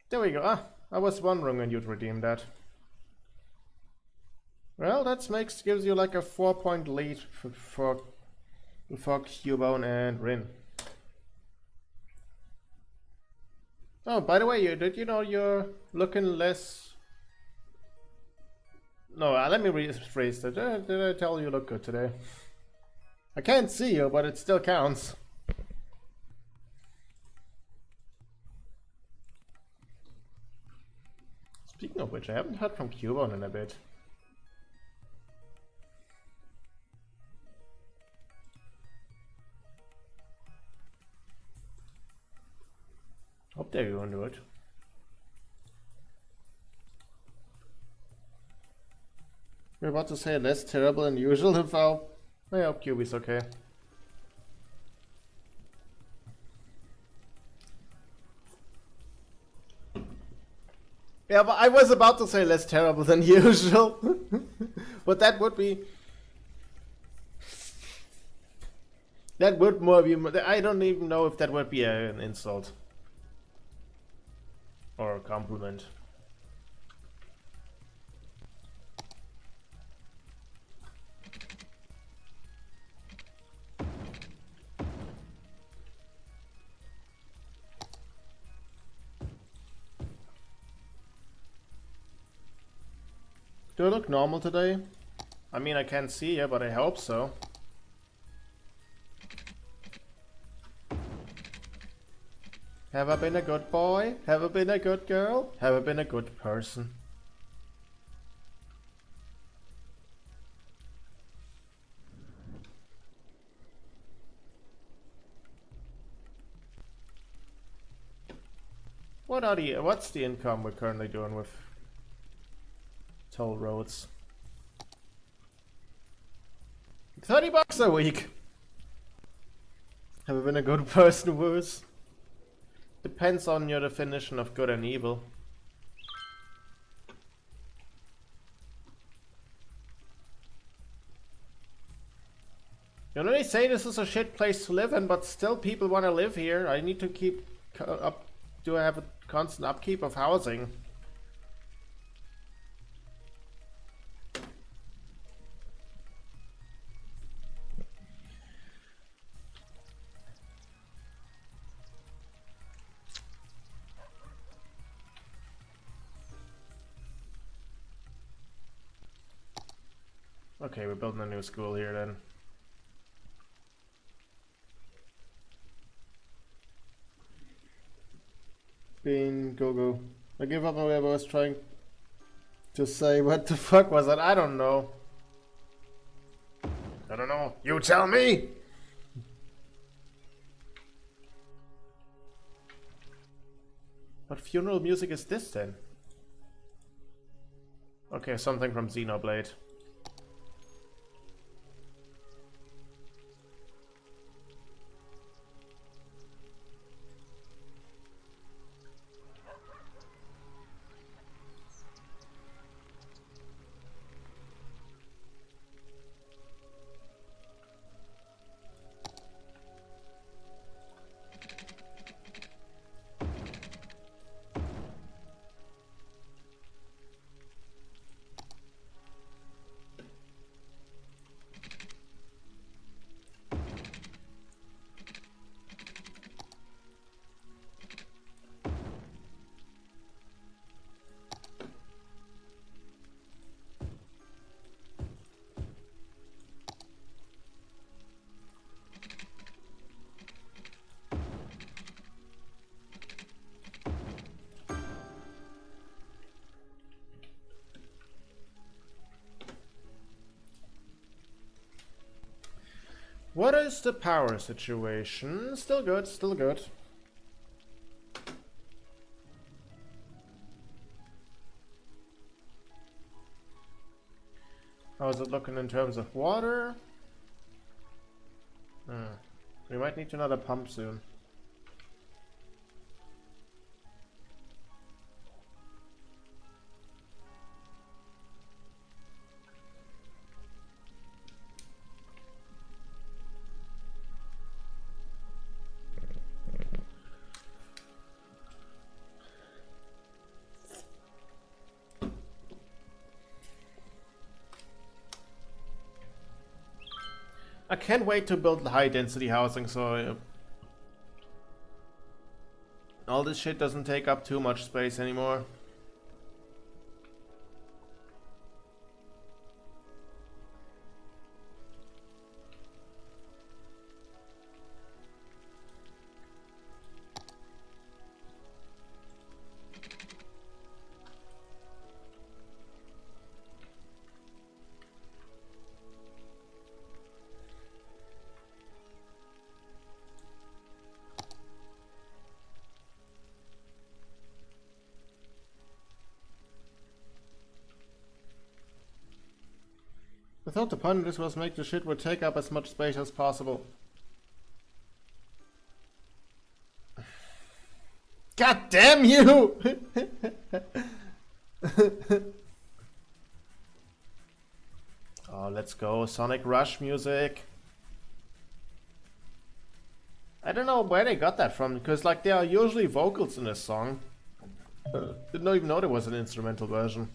There we go. Ah, I was wondering when you'd redeem that. Well, that gives you like a 4-point lead for Cubone and Rin. Oh, by the way, did you know you're looking less... No, let me rephrase that. Did I tell you look good today? I can't see you, but it still counts. Speaking of which, I haven't heard from Cubone in a bit. Hope they're going to do it. We're about to say less terrible than usual if I hope QB's okay. Yeah, but I was about to say less terrible than usual. But that would be... That would more be... I don't even know if that would be an insult. Or a compliment. Do I look normal today? I mean, I can't see you, but I hope so. Have I been a good boy? Have I been a good girl? Have I been a good person? What's the income we're currently doing with toll roads? 30 bucks a week. Have I been a good person or worse? Depends on your definition of good and evil. You know, they say this is a shit place to live in, but still people want to live here. I need to keep up. Do I have a constant upkeep of housing? Okay, we're building a new school here then. Go. I give up on whatever I was trying to say. What the fuck was that? I don't know. I don't know. You tell me! What funeral music is this then? Okay, something from Xenoblade. What is the power situation? Still good, still good. How is it looking in terms of water? We might need another pump soon. I can't wait to build high density housing so all this shit doesn't take up too much space anymore. I thought the point of this was make the shit would take up as much space as possible. God damn you! Oh, let's go. Sonic Rush music. I don't know where they got that from, because like there are usually vocals in this song. Didn't even know there was an instrumental version.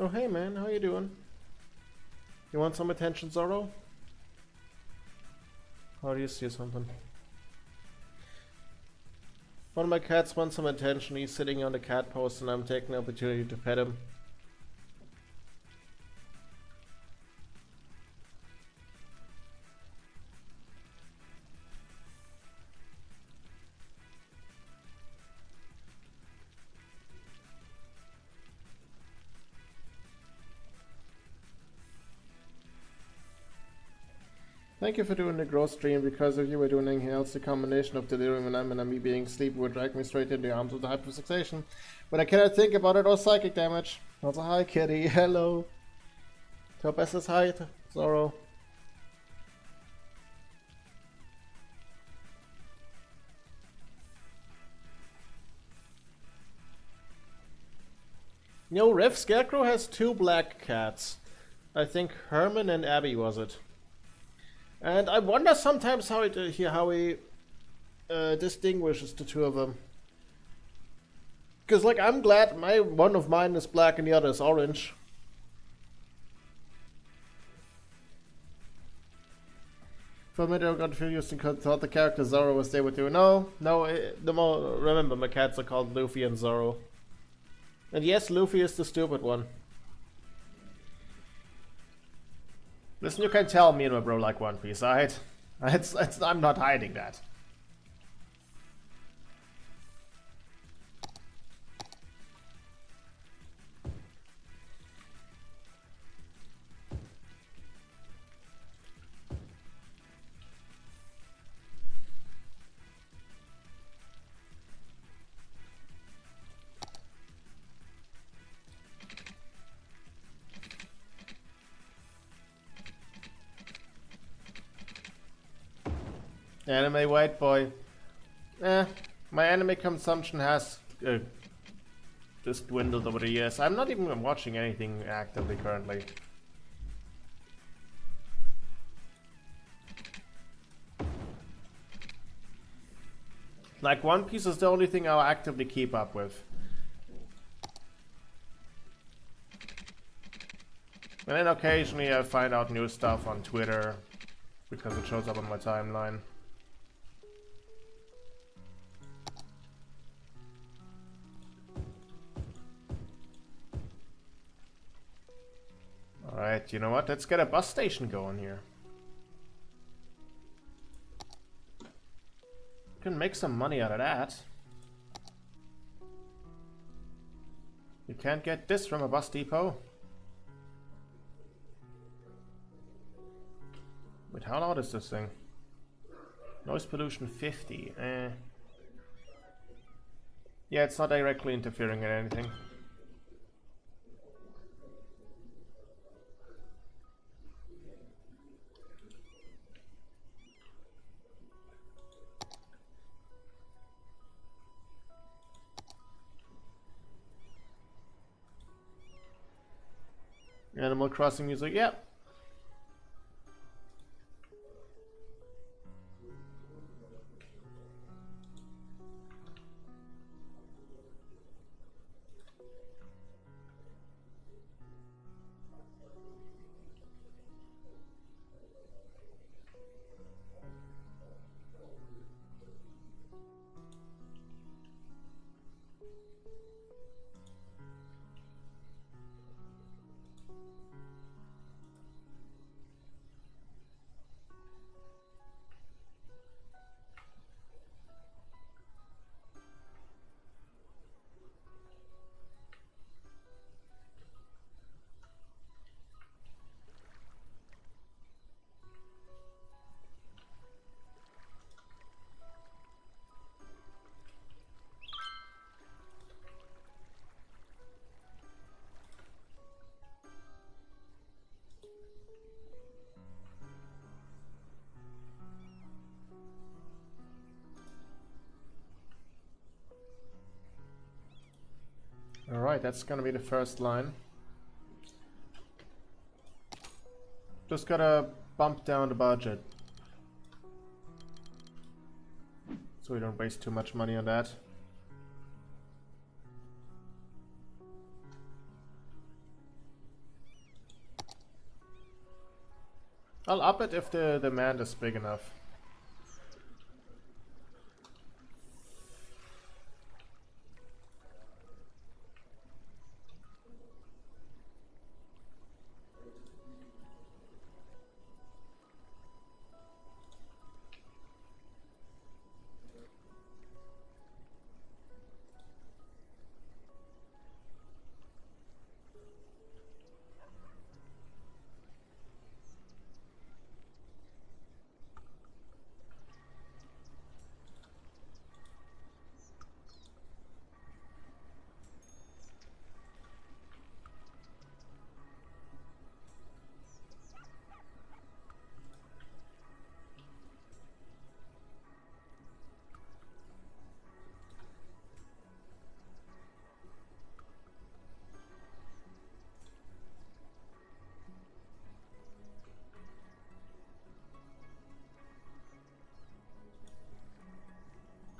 Oh hey man, how you doing? You want some attention, Zorro? How do you see something? One of my cats wants some attention. He's sitting on the cat post and I'm taking the opportunity to pet him. Thank you for doing the growth stream. Because if you were doing anything else, the combination of delirium and me being sleepy would drag me straight into the arms of the hyperfixation. But I cannot think about it or psychic damage. Also, hi kitty, hello. Topaz says hi, Zoro. No, Rev Scarecrow has 2 black cats. I think Herman and Abby was it. And I wonder sometimes how he distinguishes the 2 of them. Because, like, I'm glad one of mine is black and the other is orange. For a minute I got confused and thought the character Zoro was there with you. No, remember my cats are called Luffy and Zoro. And yes, Luffy is the stupid one. Listen, you can tell me and my bro like One Piece, alright? I'm not hiding that. Anime white boy. My anime consumption has just dwindled over the years. I'm not even watching anything actively currently. Like, One Piece is the only thing I'll actively keep up with. And then occasionally I find out new stuff on Twitter because it shows up on my timeline. Alright, you know what? Let's get a bus station going here. Can make some money out of that. You can't get this from a bus depot. Wait, how loud is this thing? Noise pollution 50. Yeah, it's not directly interfering in anything. Animal Crossing music, yep. Alright, that's gonna be the first line. Just gotta bump down the budget, so we don't waste too much money on that. I'll up it if the demand is big enough.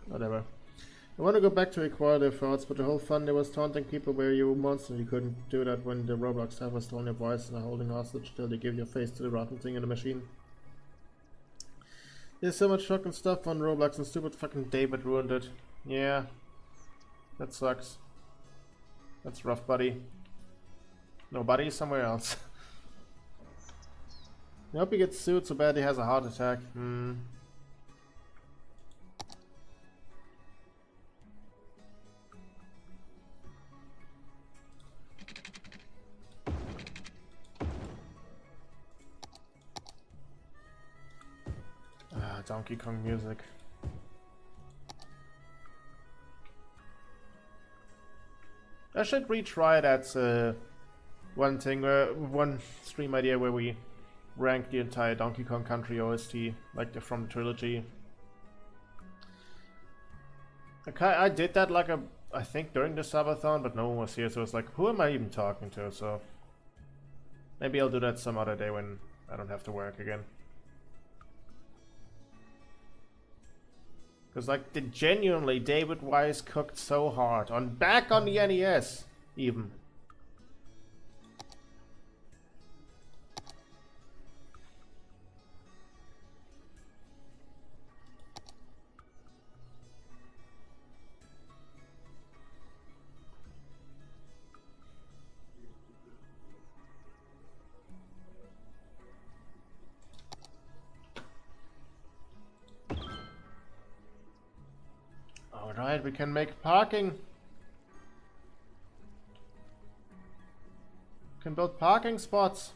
Whatever. I want to go back to Equality Thoughts, but the whole fun there was taunting people where you monster. You couldn't do that when the Roblox staff was stealing your voice and are holding hostage till they give your face to the rotten thing in the machine. There's so much fucking stuff on Roblox and stupid fucking David ruined it. Yeah. That sucks. That's rough, buddy. No, buddy, somewhere else. I hope he gets sued so bad he has a heart attack. Donkey Kong music. I should retry that one stream idea where we rank the entire Donkey Kong Country OST, like from the trilogy. I did that like I think during the subathon, but no one was here, so it's like, who am I even talking to? So maybe I'll do that some other day when I don't have to work again. Because like genuinely David Wise cooked so hard back on the NES even. Alright, we can make parking. We can build parking spots.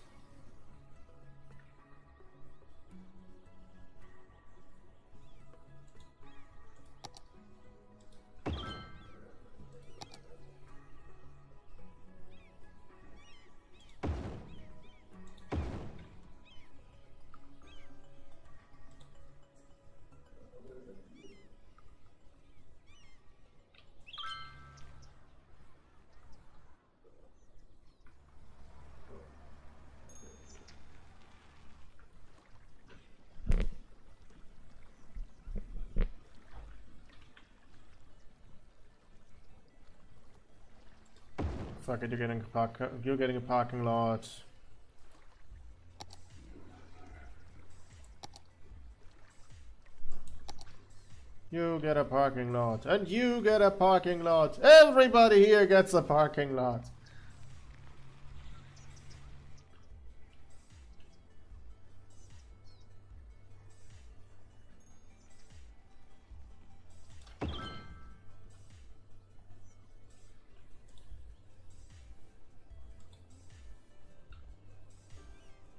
Fuck it, you're getting a parking lot. You get a parking lot. And you get a parking lot. Everybody here gets a parking lot.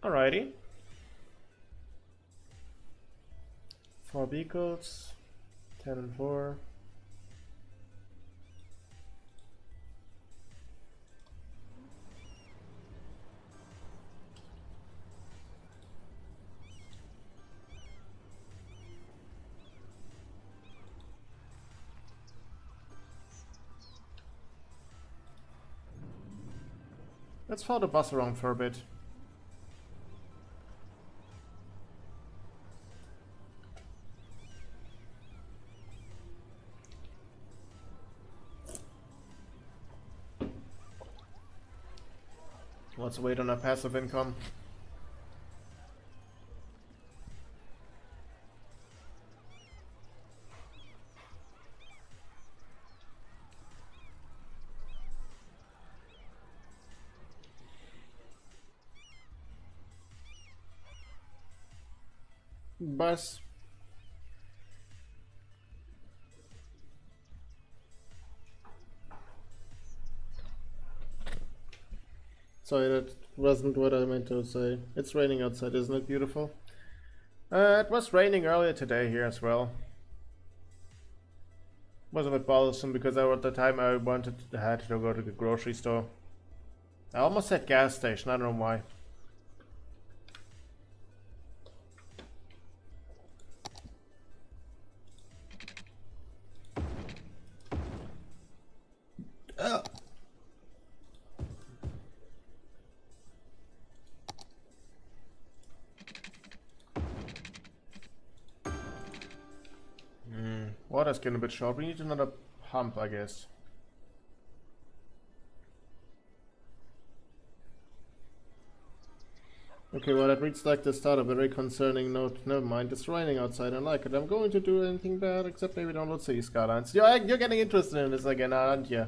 Alrighty. 4 vehicles. 10 and 4. Let's follow the bus around for a bit. Let's wait on our passive income. Bus. Sorry, that wasn't what I meant to say. It's raining outside, isn't it beautiful? It was raining earlier today here as well. Was a bit bothersome because at the time I had to go to the grocery store. I almost said gas station, I don't know why. Water's getting a bit short. We need another pump, I guess. Okay, well that reads like the start of a very concerning note. Never mind, it's raining outside. I like it. I'm going to do anything bad except maybe download City Skylines. You're getting interested in this again, aren't you?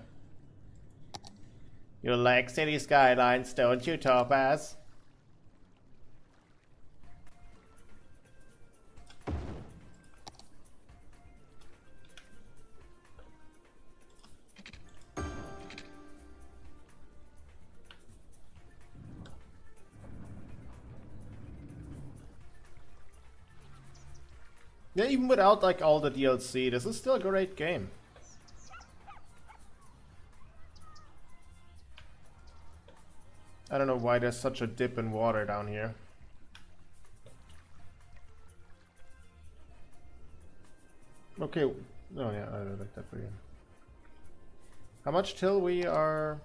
You like City Skylines, don't you, Topaz? Yeah, even without like all the DLC, this is still a great game. I don't know why there's such a dip in water down here. Okay, oh yeah, I like that for you. How much till we are?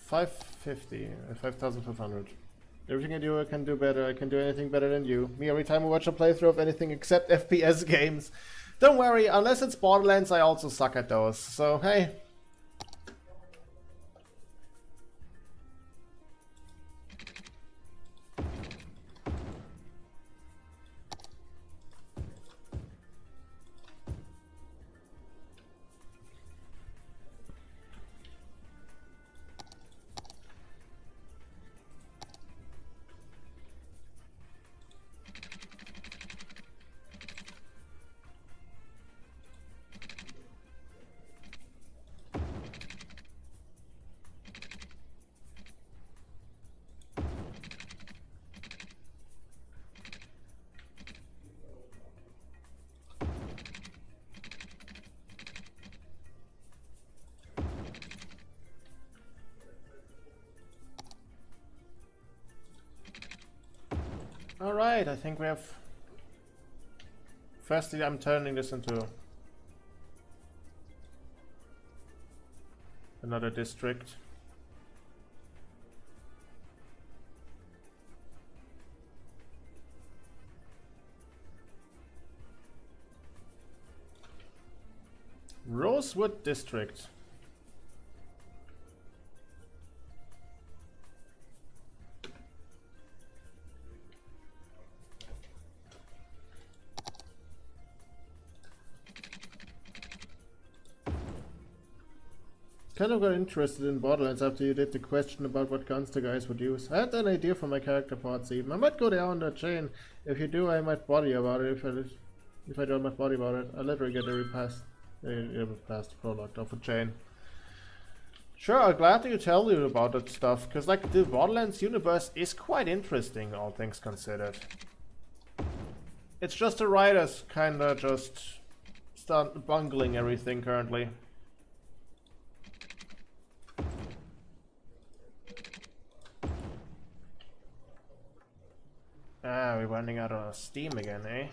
550, 5,500. Everything I do, I can do better. I can do anything better than you. Me, every time I watch a playthrough of anything except FPS games. Don't worry, unless it's Borderlands, I also suck at those. So, hey. Alright, I think we have... Firstly, I'm turning this into another district. Rosewood District. Kind of got interested in Borderlands after you did the question about what guns the guys would use. I had an idea for my character parts even. I might go there on the chain. If you do, I might body you about it. If I don't, I might body about it. I'll literally get a repass. Past product of a chain. Sure, I'm glad that you tell you about that stuff, because like the Borderlands universe is quite interesting, all things considered. It's just the writers kinda just start bungling everything currently. Ah, we're running out of steam again, eh?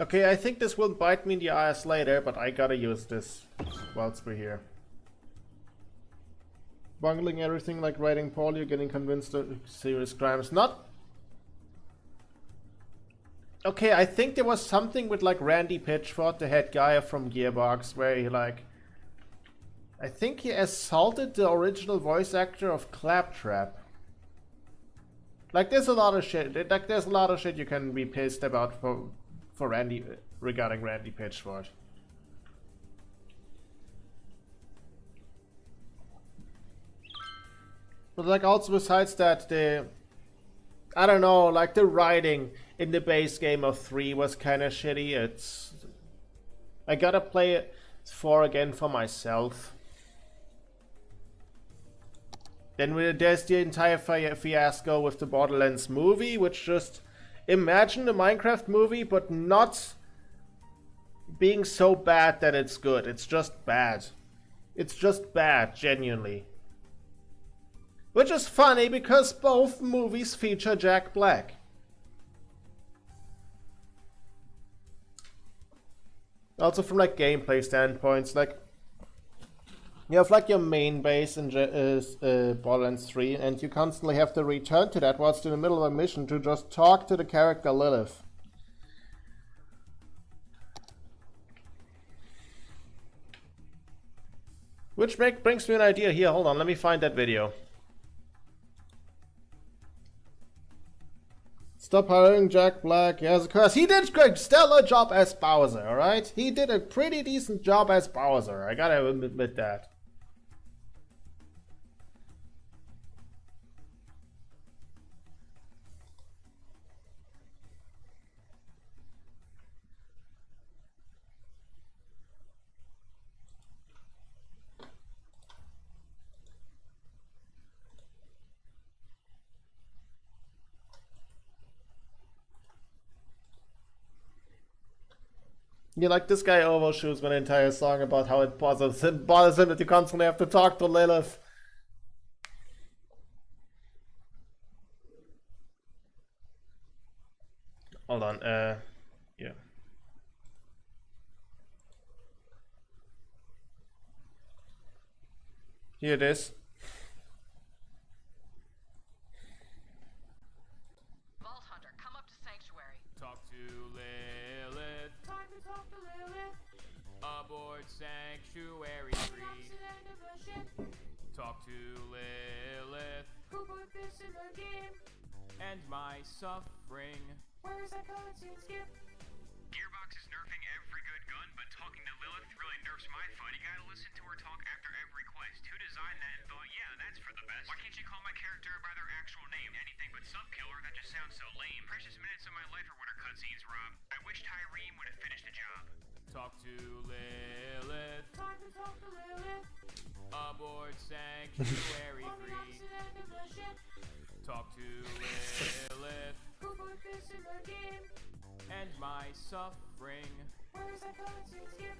Okay, I think this will bite me in the ass later, but I gotta use this whilst we're here. Bungling everything like writing Paul, you're getting convinced of serious crimes. Not... Okay, I think there was something with like Randy Pitchford, the head guy from Gearbox, where he like... I think he assaulted the original voice actor of Claptrap. Like there's a lot of shit, like there's a lot of shit you can be pissed about for Randy, regarding Randy Pitchford. But like also besides that, I don't know, like the writing in the base game of 3 was kind of shitty. I gotta play it 4 again for myself. Then there's the entire fiasco with the Borderlands movie, which just... Imagine the Minecraft movie, but not being so bad that it's good. It's just bad. It's just bad, genuinely. Which is funny because both movies feature Jack Black. Also from like gameplay standpoints, like you have like your main base in Borderlands 3 and you constantly have to return to that whilst in the middle of a mission to just talk to the character Lilith. Which brings me an idea here, hold on, let me find that video. Stop hiring Jack Black, he has a curse. He did a stellar job as Bowser, alright? He did a pretty decent job as Bowser, I gotta admit that. You like this guy overshoots an entire song about how it bothers him that you constantly have to talk to Lilith. Hold on, yeah. Here it is. Vault Hunter, come up to Sanctuary. Talk to Lilith. Time to talk to Lilith. Aboard Sanctuary 3. Talk to Lilith. Who put this in the game? And my suffering. Where's that cutscene skip? Gearbox is nerfing every good gun, but talking to Lilith really nerfs my fun. You gotta listen to her talk after every quest. Who designed that and thought, yeah, that's for the best? Why can't you call my character by their actual name? Anything but Subkiller, that just sounds so lame. Precious minutes of my life are what her cutscenes, Rob. I wish Tyreen would have finished the job. Talk to Lilith. Time to talk to Lilith. Aboard Sanctuary 3. Talk to Lilith. Who put this in the game? And my suffering. Where's that cutscene skip?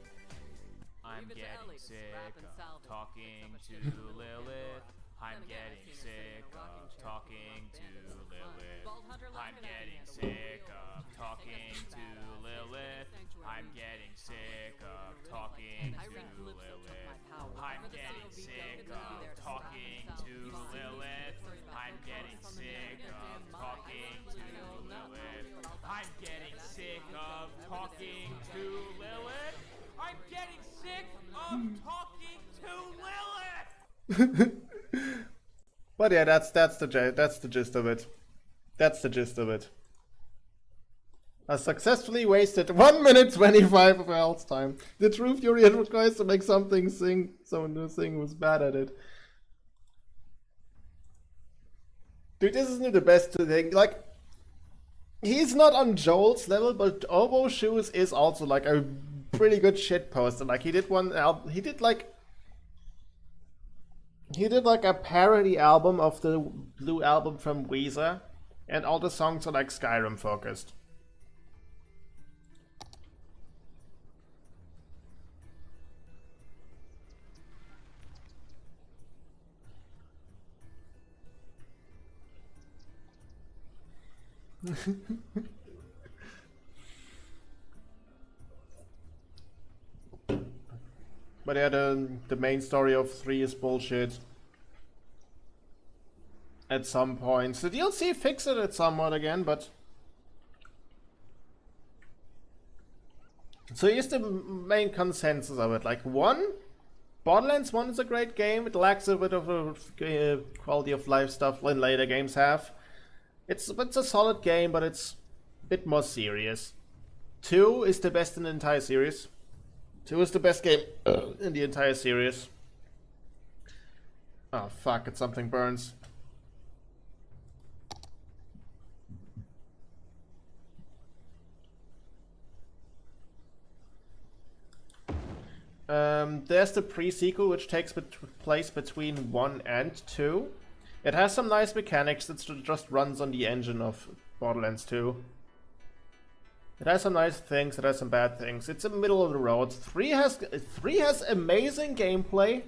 I'm Leave it to getting Ellie to sick scrap and of salvage. talking Except to for shit Lilith. I'm Then again, getting I've seen her sit in sick a rocking of chair talking for to abandoned fun. Lilith. Vault Hunter like I'm an getting Abby sick handle of with talking wheels. to Lilith. I'm getting sick of talking I to read flips that took my Lilith. power. I'm For the getting COV sick go, of there to stop talking and to sell. You see, Lilith. worry about I'm that getting from the sick goddamn of mind. talking I to know not Lilith. real, I'll I'm die. getting That's sick fine. of talking to Lilith. I'm getting sick of talking to Lilith. But yeah, that's the gist of it. That's the gist of it. I successfully wasted 1 minute 25 of Al's time. The True Fury requires to make something sing, someone sing who's bad at it. Dude, this isn't the best thing. Like, he's not on Joel's level, but Obo Shoes is also like a pretty good shit poster. Like, he did one album. He did like a parody album of the Blue Album from Weezer, and all the songs are like Skyrim focused. But yeah, the main story of 3 is bullshit. At some points. The DLC fixed it somewhat again, but... So here's the main consensus of it. Like, 1, Borderlands 1 is a great game. It lacks a bit of a quality of life stuff than later games have. It's a solid game, but it's a bit more serious. 2 is the best in the entire series. 2 is the best game in the entire series. Oh fuck, it's something burns. There's the pre-sequel, which takes place between 1 and 2. It has some nice mechanics. It just runs on the engine of Borderlands 2. It has some nice things. It has some bad things. It's in the middle of the road. 3 has amazing gameplay,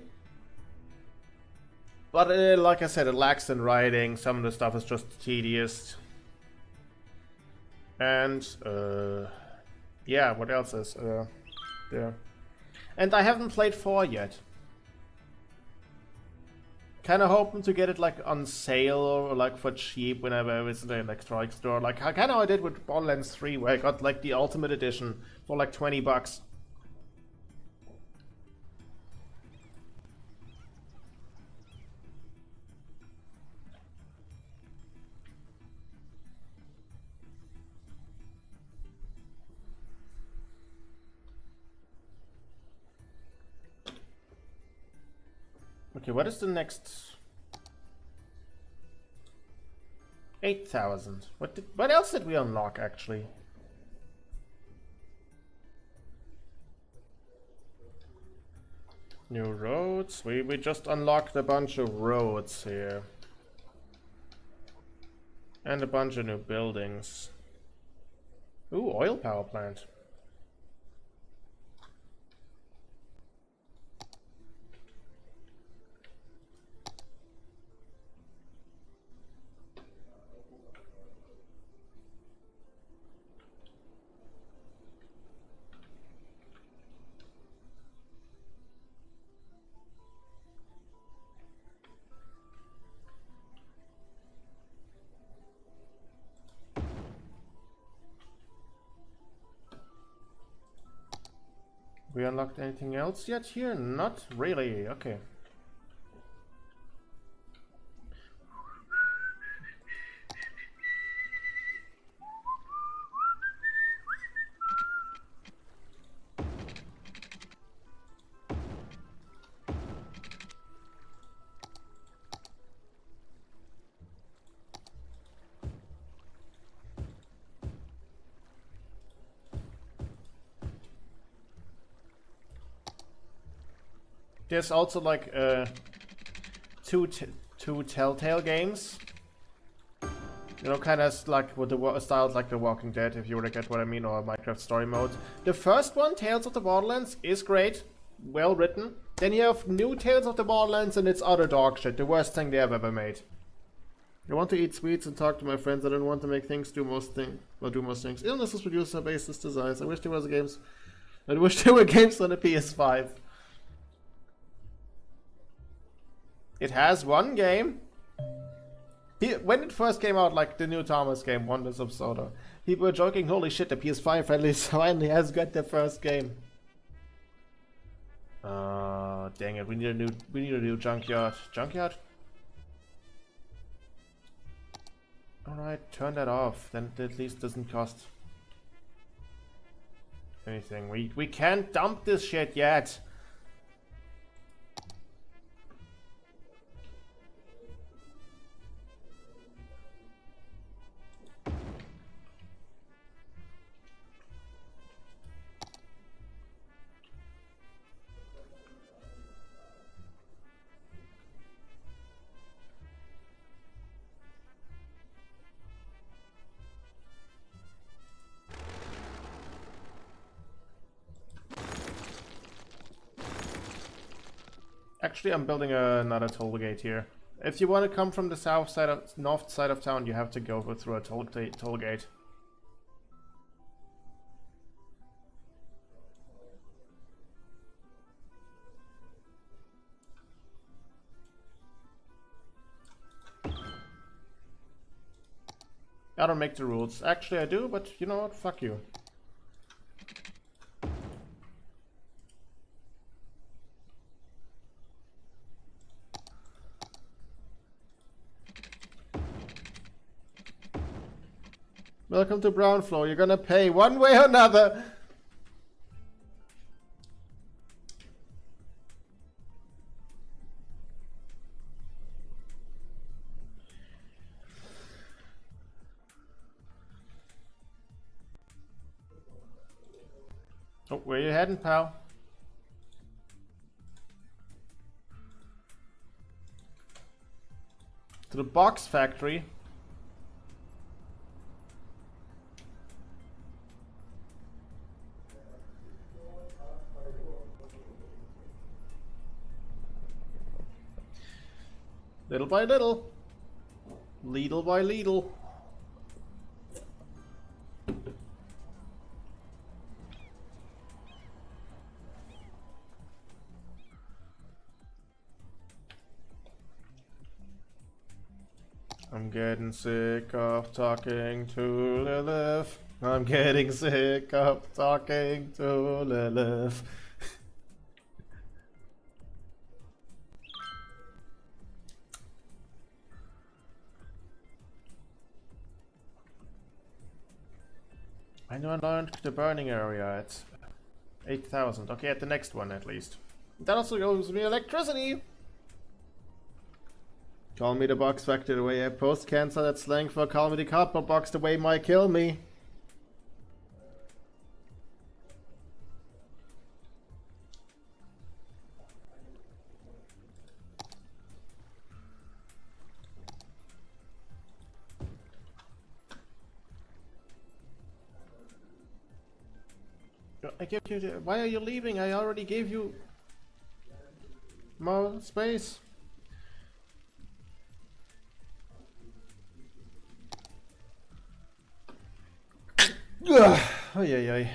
But like I said, it lacks in writing. Some of the stuff is just tedious. And yeah, what else is there? And I haven't played 4 yet. Kind of hoping to get it like on sale or like for cheap whenever I visit an electronics store. Like kind of how I did with Borderlands 3, where I got like the Ultimate Edition for like $20. Okay, what is the next? 8,000. What else did we unlock actually? New roads. We just unlocked a bunch of roads here. And a bunch of new buildings. Ooh, oil power plant. We unlocked anything else yet here? Not really. Okay. There's also like two Telltale games. You know, kind of like with the styles like The Walking Dead, if you were to get what I mean, or Minecraft Story Mode. The first one, Tales of the Borderlands, is great, well written. Then you have new Tales of the Borderlands, and it's utter dog shit, the worst thing they have ever made. I want to eat sweets and talk to my friends. I don't want to make things do most things. Illness is producer basis designs. I wish there were games on the PS5. It has one game. When it first came out, like the new Thomas game, Wonders of Soda, people were joking, holy shit, the PS5 finally has got their first game. Dang it, we need a new junkyard. Junkyard? Alright, turn that off. Then it at least doesn't cost anything. We can't dump this shit yet. Actually, I'm building another toll gate here. If you want to come from the north side of town, you have to go through a toll gate. I don't make the rules. Actually, I do, but you know what? Fuck you. Welcome to Brownflow. You're gonna pay one way or another. Oh, where you heading, pal? To the box factory. Little by little. Little by little. I'm getting sick of talking to Lilith. I'm getting sick of talking to Lilith. I know I learned the burning area at 8,000. Okay, at the next one at least. That also gives me electricity! Call me the box factor the way I post cancel that slang for call me the cardboard box the way might kill me. I gave you the, why are you leaving? I already gave you more space. Ugh. Ay, ay, ay.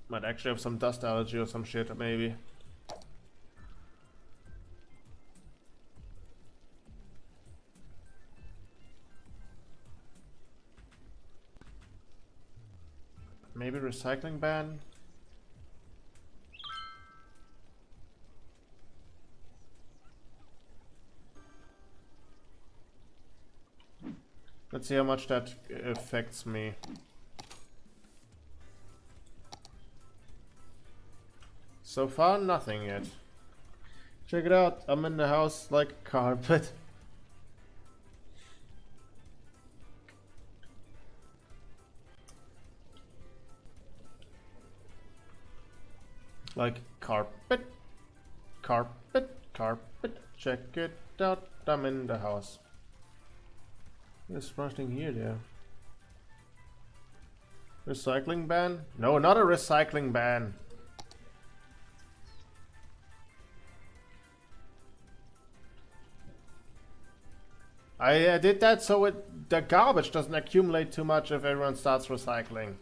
Might actually have some dust allergy or some shit, maybe. Maybe recycling ban? Let's see how much that affects me. So far, nothing yet. Check it out, I'm in the house like a carpet. Like carpet, carpet, carpet. Check it out, I'm in the house. There's something here, there. Recycling ban? No, not a recycling ban. I did that so the garbage doesn't accumulate too much if everyone starts recycling.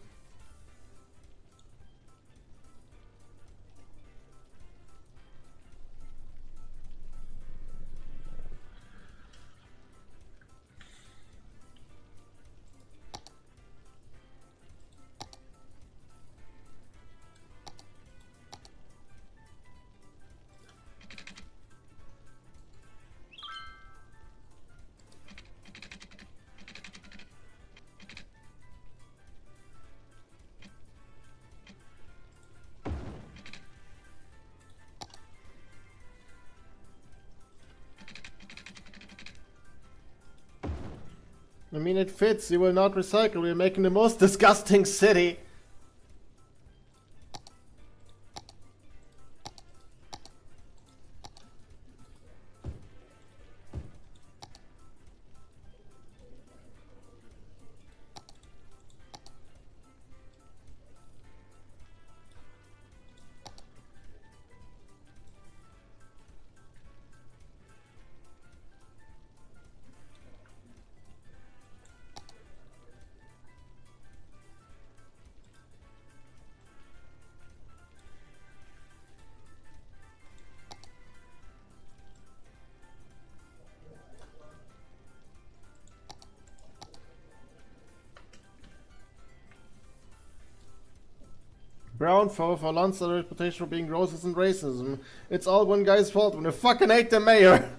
I mean, it fits. You will not recycle. We're making the most disgusting city. Brown for Lancer reputation for being racist and racism. It's all one guy's fault when you fucking hate the mayor.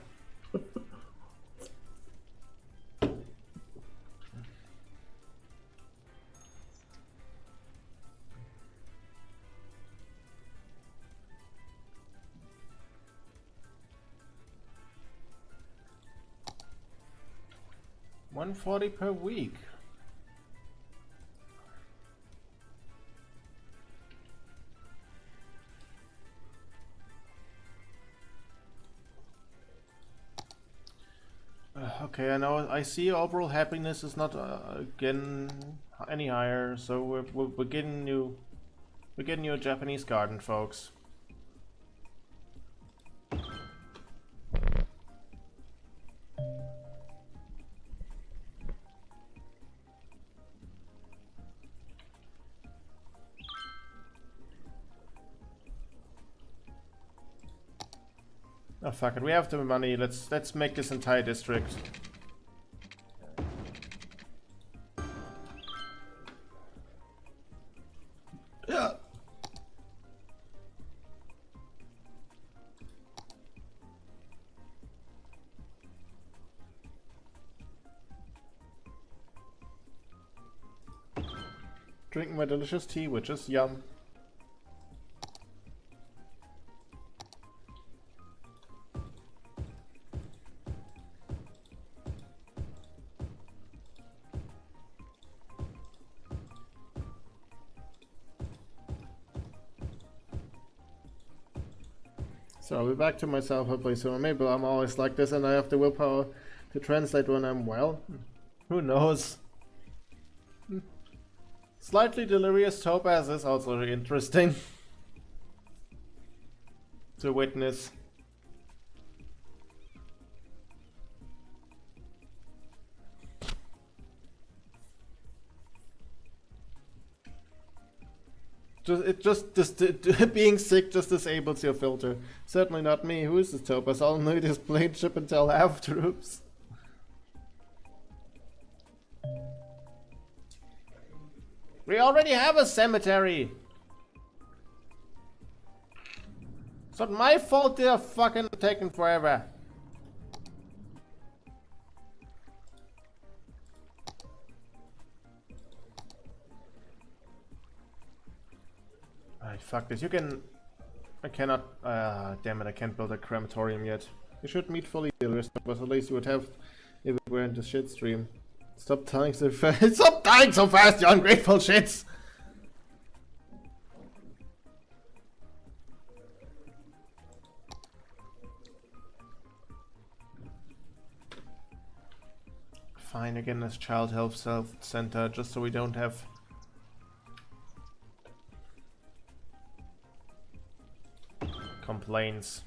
$140 per week. Okay, I know. I see overall happiness is not again any higher, so we're getting you. We're getting you a Japanese garden, folks. Oh fuck it, we have the money. Let's make this entire district. Yeah. Drinking my delicious tea, which is yum. So I'll be back to myself hopefully soon. Maybe I'm always like this and I have the willpower to translate when I'm well. Who knows? Slightly delirious topaz is also interesting to witness. Being sick just disables your filter. Certainly not me. Who is this topaz? I'll need his plane ship and tell half troops. We already have a cemetery. It's not my fault they're fucking taking forever. Alright, fuck this. You can... I cannot... damn it, I can't build a crematorium yet. You should meet fully delirious, but at least you would have if it were in the shit stream. Stop dying so fast. Stop dying so fast, you ungrateful shits! Fine, again as child health center, just so we don't have... complaints.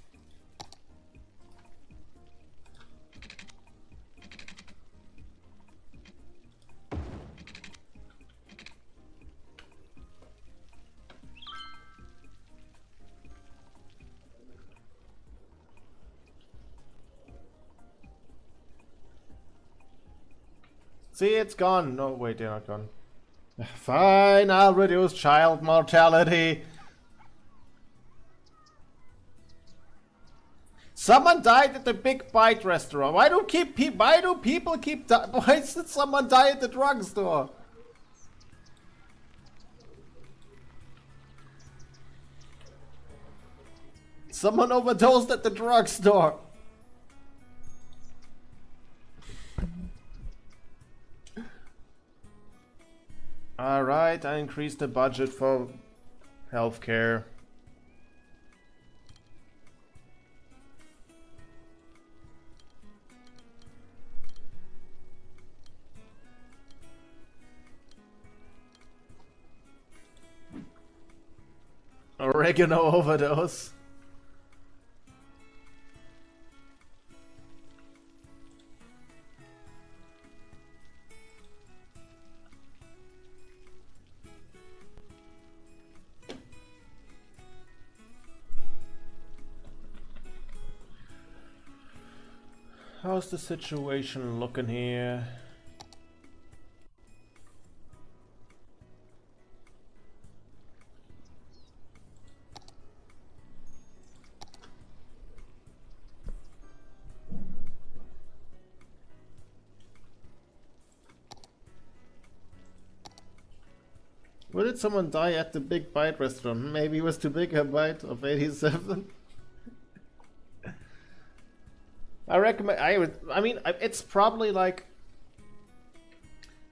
See, it's gone. No, wait, they're not gone. Fine, I'll reduce child mortality. Someone died at the Big Bite restaurant. Why do people keep why did someone die at the drugstore? Someone overdosed at the drugstore. Alright, I increased the budget for healthcare. Oregano overdose. How's the situation looking here? Where did someone die at the Big Bite restaurant? Maybe it was too big a bite of 87. I recommend. I mean, it's probably like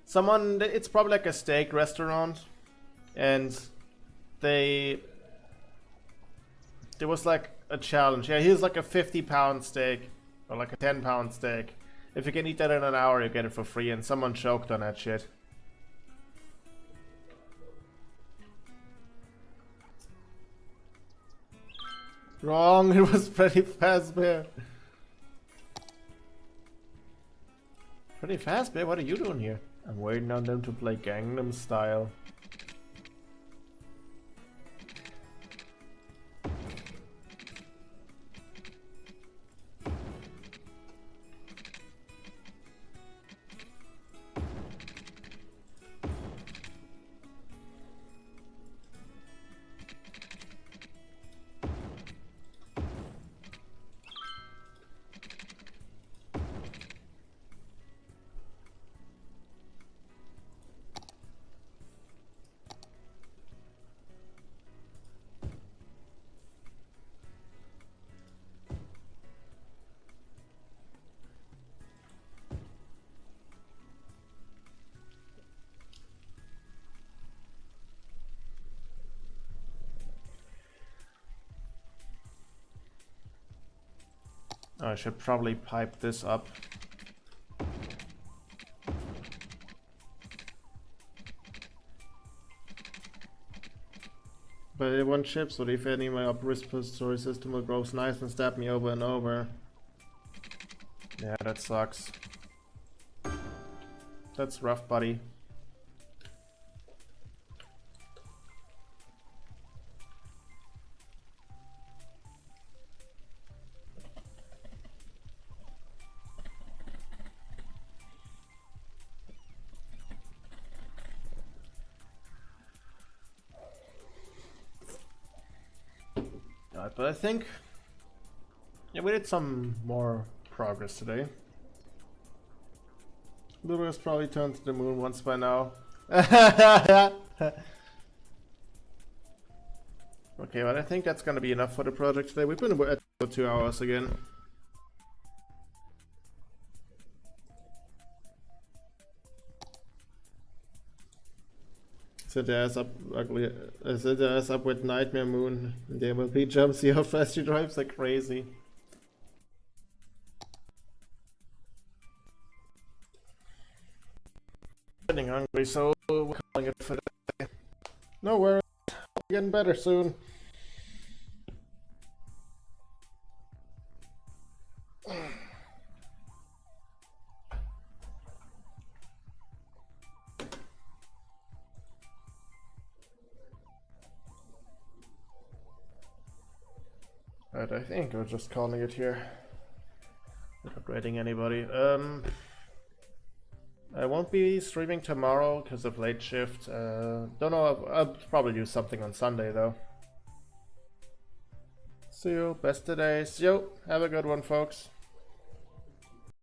someone. It's probably like a steak restaurant, and there was like a challenge. Yeah, here's like a 50-pound steak or like a 10-pound steak, If you can eat that in an hour, you get it for free, and someone choked on that shit. Wrong, it was Pretty Fast Bear. Pretty Fast Bear, what are you doing here? I'm waiting on them to play Gangnam Style. I should probably pipe this up. But it won't chip, so if any my repository system will grow nice and stab me over and over. Yeah, that sucks. That's rough, buddy. But I think, yeah, we did some more progress today. Luber's probably turned to the moon once by now. Okay, but I think that's gonna be enough for the project today. We've been at for 2 hours again. Sit their ass up ugly. Sit their ass up with Nightmare Moon. The MLP jumps. See how fast she drives like crazy. Getting hungry, so we're calling it for today. No worries, getting better soon. But I think we're just calling it here. Not rating anybody. I won't be streaming tomorrow because of late shift. Don't know, I'll probably do something on Sunday though. See you, best of days. Yo, have a good one, folks.